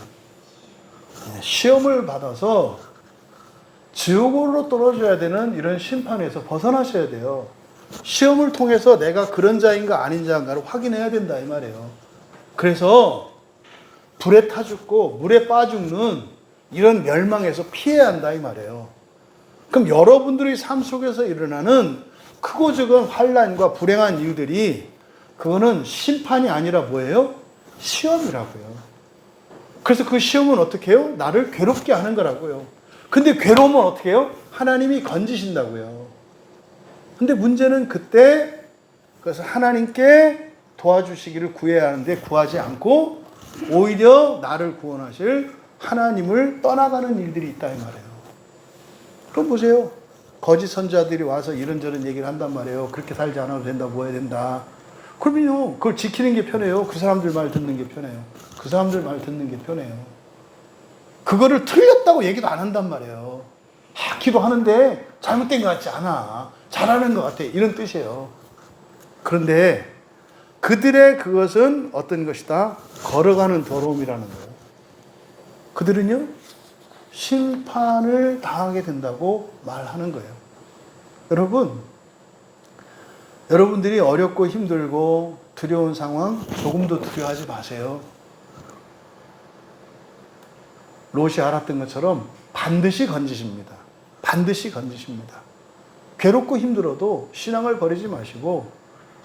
시험을 받아서 지옥으로 떨어져야 되는 이런 심판에서 벗어나셔야 돼요. 시험을 통해서 내가 그런 자인가 아닌 자인가를 확인해야 된다 이 말이에요. 그래서 불에 타 죽고 물에 빠 죽는 이런 멸망에서 피해야 한다 이 말이에요. 그럼 여러분들의 삶 속에서 일어나는 크고 작은 환난과 불행한 일들이 그거는 심판이 아니라 뭐예요? 시험이라고요. 그래서 그 시험은 어떻게 해요? 나를 괴롭게 하는 거라고요. 근데 괴로우면 어떻게 해요? 하나님이 건지신다고요. 근데 문제는 그때 그래서 하나님께 도와주시기를 구해야 하는데 구하지 않고 오히려 나를 구원하실 하나님을 떠나가는 일들이 있다 이 말이에요. 그럼 보세요. 거짓 선자들이 와서 이런저런 얘기를 한단 말이에요. 그렇게 살지 않아도 된다, 뭐 해야 된다. 그러면요, 그걸 지키는 게 편해요. 그 사람들 말 듣는 게 편해요. 그 사람들 말 듣는 게 편해요. 그거를 틀렸다고 얘기도 안 한단 말이에요. 기도하는데 잘못된 것 같지 않아. 잘하는 것 같아. 이런 뜻이에요. 그런데 그들의 그것은 어떤 것이다? 걸어가는 더러움이라는 거예요. 그들은요, 심판을 당하게 된다고 말하는 거예요. 여러분들이 어렵고 힘들고 두려운 상황 조금도 두려워하지 마세요. 롯이 알았던 것처럼 반드시 건지십니다. 반드시 건지십니다. 괴롭고 힘들어도 신앙을 버리지 마시고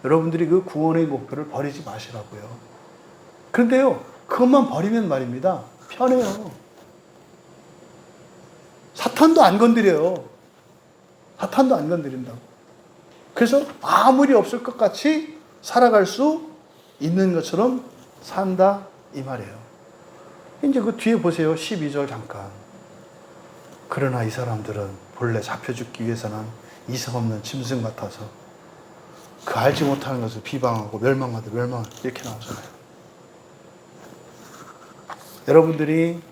여러분들이 그 구원의 목표를 버리지 마시라고요. 그런데요, 그것만 버리면 말입니다. 편해요. 사탄도 안 건드려요. 사탄도 안 건드린다고. 그래서 아무 리 없을 것 같이 살아갈 수 있는 것처럼 산다 이 말이에요. 이제 그 뒤에 보세요. 12절 잠깐. 그러나 이 사람들은 본래 잡혀 죽기 위해서는 이성 없는 짐승 같아서 그 알지 못하는 것을 비방하고 멸망하되 이렇게 나오잖아요. 여러분들이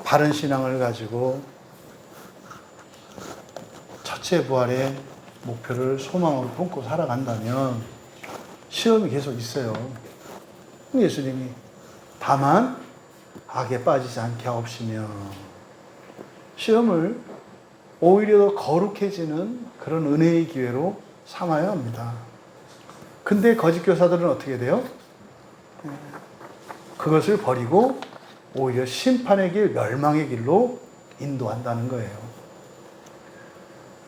바른 신앙을 가지고 첫째 부활의 목표를 소망으로 품고 살아간다면 시험이 계속 있어요. 예수님이 다만 악에 빠지지 않게 하옵시며 시험을 오히려 더 거룩해지는 그런 은혜의 기회로 삼아야 합니다. 근데 거짓 교사들은 어떻게 돼요? 그것을 버리고 오히려 심판의 길, 멸망의 길로 인도한다는 거예요.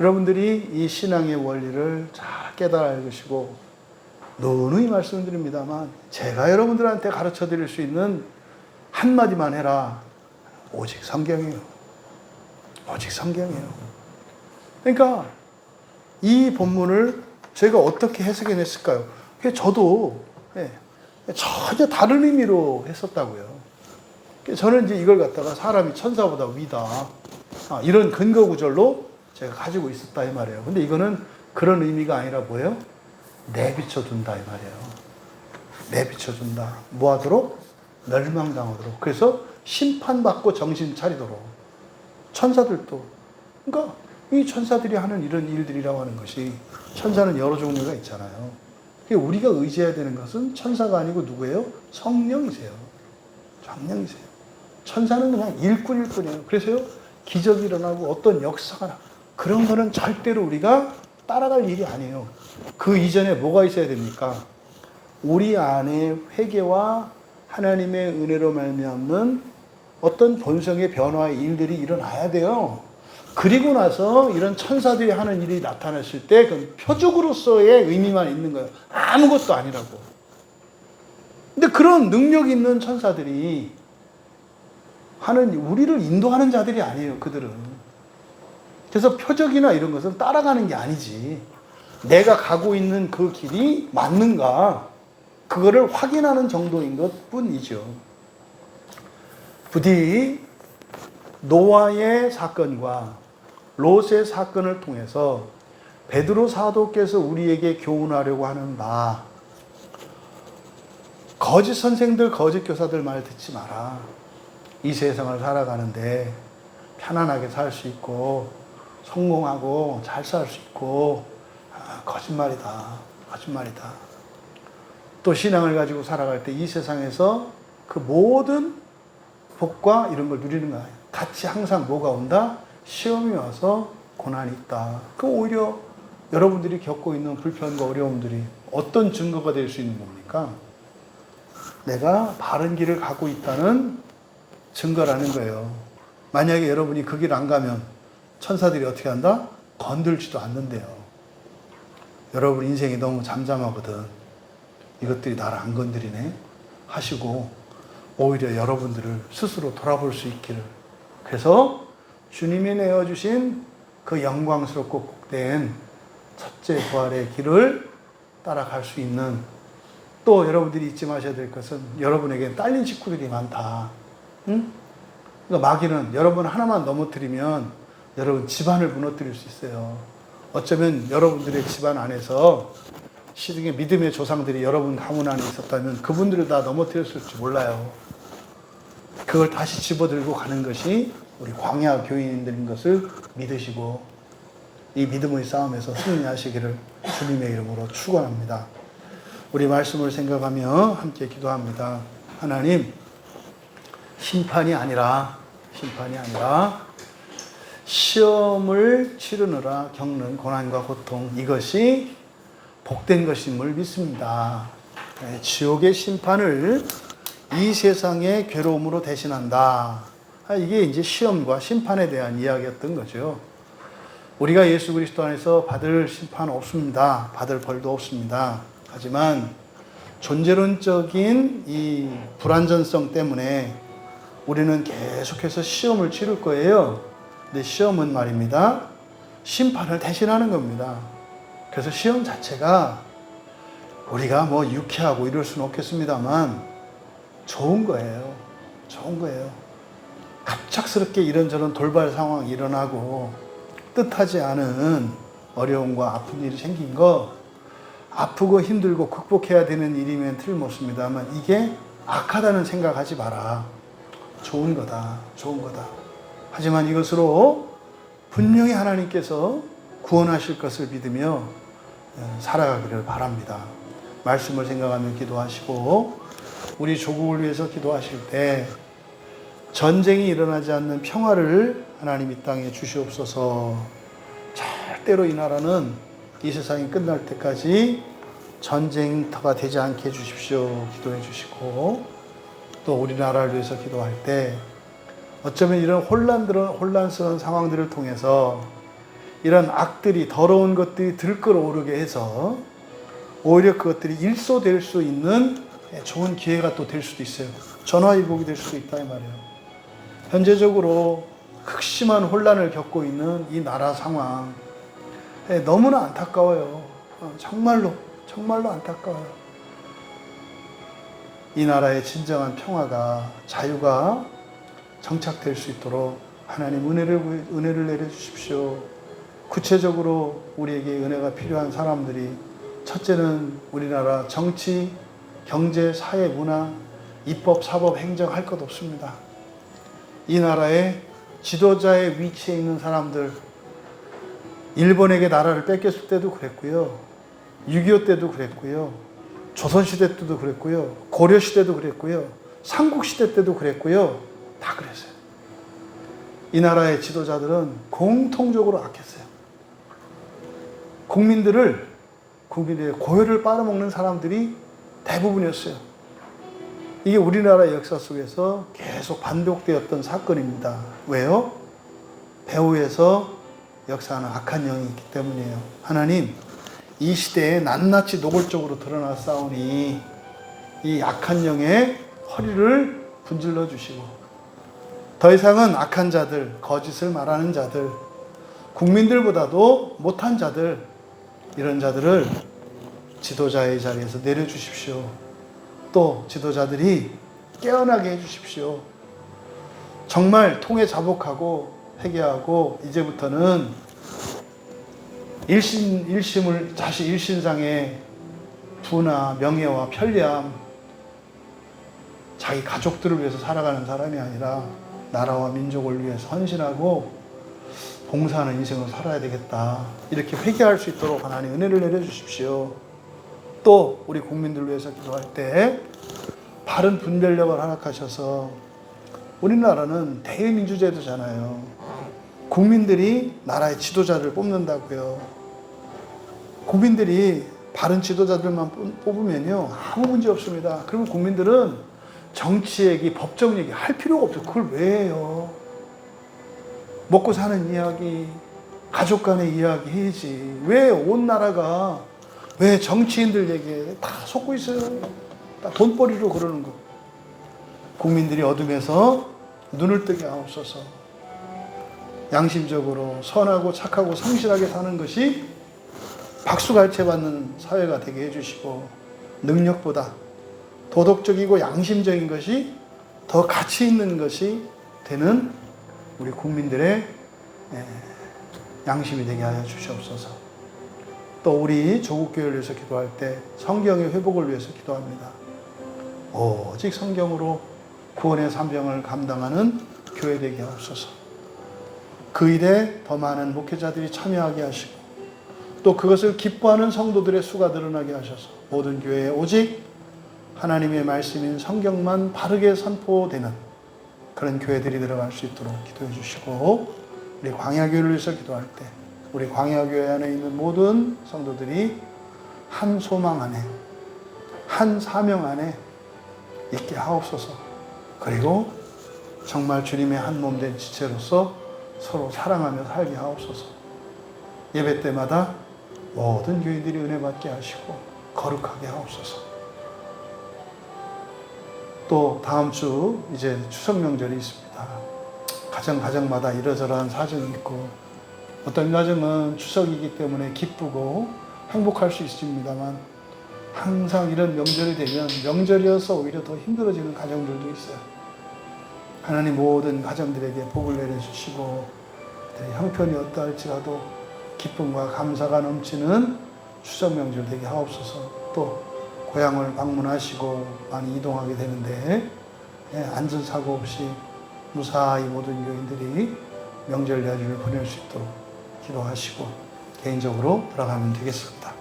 여러분들이 이 신앙의 원리를 잘 깨달아 알으시고 누누이 말씀드립니다만 제가 여러분들한테 가르쳐 드릴 수 있는 한마디만 해라. 오직 성경이에요. 오직 성경이에요. 그러니까 이 본문을 제가 어떻게 해석해냈을까요? 저도 전혀 다른 의미로 했었다고요. 저는 이제 이걸 갖다가 사람이 천사보다 위다. 이런 근거 구절로 제가 가지고 있었다 이 말이에요. 근데 이거는 그런 의미가 아니라 뭐예요? 내비쳐둔다 이 말이에요. 내비쳐준다. 뭐하도록? 멸망당하도록. 그래서 심판받고 정신 차리도록. 천사들도. 그러니까 이 천사들이 하는 이런 일들이라고 하는 것이 천사는 여러 종류가 있잖아요. 우리가 의지해야 되는 것은 천사가 아니고 누구예요? 성령이세요. 성령이세요. 천사는 그냥 일꾼일 뿐이에요. 그래서요, 기적이 일어나고 어떤 역사가 나. 그런 거는 절대로 우리가 따라갈 일이 아니에요. 그 이전에 뭐가 있어야 됩니까? 우리 안에 회개와 하나님의 은혜로 말미암는 어떤 본성의 변화의 일들이 일어나야 돼요. 그리고 나서 이런 천사들이 하는 일이 나타났을 때 그 표적으로서의 의미만 있는 거예요. 아무것도 아니라고. 근데 그런 능력 있는 천사들이 하는, 우리를 인도하는 자들이 아니에요, 그들은. 그래서 표적이나 이런 것은 따라가는 게 아니지. 내가 가고 있는 그 길이 맞는가, 그거를 확인하는 정도인 것 뿐이죠. 부디 노아의 사건과 롯의 사건을 통해서 베드로 사도께서 우리에게 교훈하려고 하는 바, 거짓 선생들, 거짓 교사들 말 듣지 마라. 이 세상을 살아가는데 편안하게 살 수 있고 성공하고 잘 살 수 있고 거짓말이다. 거짓말이다. 또 신앙을 가지고 살아갈 때 이 세상에서 그 모든 복과 이런 걸 누리는 거야. 같이 항상 뭐가 온다? 시험이 와서 고난이 있다. 그 오히려 여러분들이 겪고 있는 불편과 어려움들이 어떤 증거가 될 수 있는 겁니까? 내가 바른 길을 가고 있다는 증거라는 거예요. 만약에 여러분이 그 길 안 가면 천사들이 어떻게 한다? 건들지도 않는데요. 여러분 인생이 너무 잠잠하거든. 이것들이 나를 안 건드리네 하시고 오히려 여러분들을 스스로 돌아볼 수 있기를. 그래서 주님이 내어주신 그 영광스럽고 복된 첫째 부활의 길을 따라갈 수 있는, 또 여러분들이 잊지 마셔야 될 것은 여러분에게 딸린 식구들이 많다. 응? 그러니까 마귀는 여러분 하나만 넘어뜨리면 여러분 집안을 무너뜨릴 수 있어요. 어쩌면 여러분들의 집안 안에서 시중에 믿음의 조상들이 여러분 가문 안에 있었다면 그분들을 다 넘어뜨렸을지 몰라요. 그걸 다시 집어들고 가는 것이 우리 광야 교인들인 것을 믿으시고 이 믿음의 싸움에서 승리하시기를 주님의 이름으로 축원합니다. 우리 말씀을 생각하며 함께 기도합니다. 하나님, 심판이 아니라 시험을 치르느라 겪는 고난과 고통, 이것이 복된 것임을 믿습니다. 지옥의 심판을 이 세상의 괴로움으로 대신한다. 이게 이제 시험과 심판에 대한 이야기였던 거죠. 우리가 예수 그리스도 안에서 받을 심판 없습니다. 받을 벌도 없습니다. 하지만 존재론적인 이 불완전성 때문에 우리는 계속해서 시험을 치를 거예요. 근데 시험은 말입니다, 심판을 대신하는 겁니다. 그래서 시험 자체가 우리가 뭐 유쾌하고 이럴 수는 없겠습니다만 좋은 거예요. 좋은 거예요. 갑작스럽게 이런저런 돌발 상황이 일어나고 뜻하지 않은 어려움과 아픈 일이 생긴 거, 아프고 힘들고 극복해야 되는 일이면 틀림없습니다만 이게 악하다는 생각하지 마라. 좋은 거다. 좋은 거다. 하지만 이것으로 분명히 하나님께서 구원하실 것을 믿으며 살아가기를 바랍니다. 말씀을 생각하며 기도하시고, 우리 조국을 위해서 기도하실 때 전쟁이 일어나지 않는 평화를 하나님 이 땅에 주시옵소서. 절대로 이 나라는 이 세상이 끝날 때까지 전쟁터가 되지 않게 해주십시오. 기도해 주시고, 또 우리나라를 위해서 기도할 때 어쩌면 이런 혼란스러운 상황들을 통해서 이런 악들이, 더러운 것들이 들끓어오르게 해서 오히려 그것들이 일소될 수 있는 좋은 기회가 또 될 수도 있어요. 전화위복이 될 수도 있다 이 말이에요. 현재적으로 극심한 혼란을 겪고 있는 이 나라 상황, 너무나 안타까워요. 정말로 안타까워요. 이 나라의 진정한 평화가, 자유가 정착될 수 있도록 하나님 은혜를 내려주십시오. 구체적으로 우리에게 은혜가 필요한 사람들이, 첫째는 우리나라 정치, 경제, 사회, 문화, 입법, 사법, 행정 할 것 없습니다. 이 나라의 지도자의 위치에 있는 사람들, 일본에게 나라를 뺏겼을 때도 그랬고요, 6.25 때도 그랬고요, 조선시대 때도 그랬고요, 고려시대도 그랬고요, 삼국시대 때도 그랬고요, 다 그랬어요. 이 나라의 지도자들은 공통적으로 악했어요. 국민의 고혈을 빨아먹는 사람들이 대부분이었어요. 이게 우리나라의 역사 속에서 계속 반복되었던 사건입니다. 왜요? 배후에서 역사하는 악한 영이 있기 때문이에요. 하나님, 이 시대에 낱낱이 노골적으로 드러났사오니 이 악한 영의 허리를 분질러 주시고, 더 이상은 악한 자들, 거짓을 말하는 자들, 국민들보다도 못한 자들, 이런 자들을 지도자의 자리에서 내려주십시오. 또 지도자들이 깨어나게 해주십시오. 정말 통해 자복하고 회개하고 이제부터는 일신상의 부나 명예와 편리함, 자기 가족들을 위해서 살아가는 사람이 아니라 나라와 민족을 위해서 헌신하고 봉사하는 인생을 살아야 되겠다. 이렇게 회개할 수 있도록 하나님 은혜를 내려주십시오. 또 우리 국민들을 위해서 기도할 때 바른 분별력을 허락하셔서, 우리나라는 대의민주제도잖아요. 국민들이 나라의 지도자를 뽑는다고요. 국민들이 바른 지도자들만 뽑으면요, 아무 문제 없습니다. 그러면 국민들은 정치 얘기, 법정 얘기 할 필요가 없어요. 그걸 왜 해요? 먹고 사는 이야기, 가족 간의 이야기 해야지. 왜 온 나라가 왜 정치인들 얘기에 다 속고 있어요? 다 돈벌이로 그러는 거. 국민들이 어둠에서 눈을 뜨게 하옵소서. 양심적으로 선하고 착하고 성실하게 사는 것이 박수갈채받는 사회가 되게 해주시고, 능력보다 도덕적이고 양심적인 것이 더 가치 있는 것이 되는 우리 국민들의 양심이 되게 하여 주시옵소서. 또 우리 조국교회를 위해서 기도할 때 성경의 회복을 위해서 기도합니다. 오직 성경으로 구원의 사명을 감당하는 교회 되게 하옵소서. 그 일에 더 많은 목회자들이 참여하게 하시고, 또 그것을 기뻐하는 성도들의 수가 늘어나게 하셔서 모든 교회에 오직 하나님의 말씀인 성경만 바르게 선포되는 그런 교회들이 들어갈 수 있도록 기도해 주시고, 우리 광야교회를 위해서 기도할 때 우리 광야교회 안에 있는 모든 성도들이 한 소망 안에, 한 사명 안에 있게 하옵소서. 그리고 정말 주님의 한 몸 된 지체로서 서로 사랑하며 살게 하옵소서. 예배 때마다 모든 교인들이 은혜 받게 하시고 거룩하게 하옵소서. 또 다음 주 이제 추석 명절이 있습니다. 가정마다 이러저러한 사정이 있고 어떤 가정은 추석이기 때문에 기쁘고 행복할 수 있습니다만 항상 이런 명절이 되면 명절이어서 오히려 더 힘들어지는 가정들도 있어요. 하나님 모든 가정들에게 복을 내려주시고 형편이 어떠할지라도 기쁨과 감사가 넘치는 추석 명절 되게 하옵소서. 또 고향을 방문하시고 많이 이동하게 되는데 안전사고 없이 무사히 모든 교인들이 명절 연휴를 보낼 수 있도록 기도하시고 개인적으로 돌아가면 되겠습니다.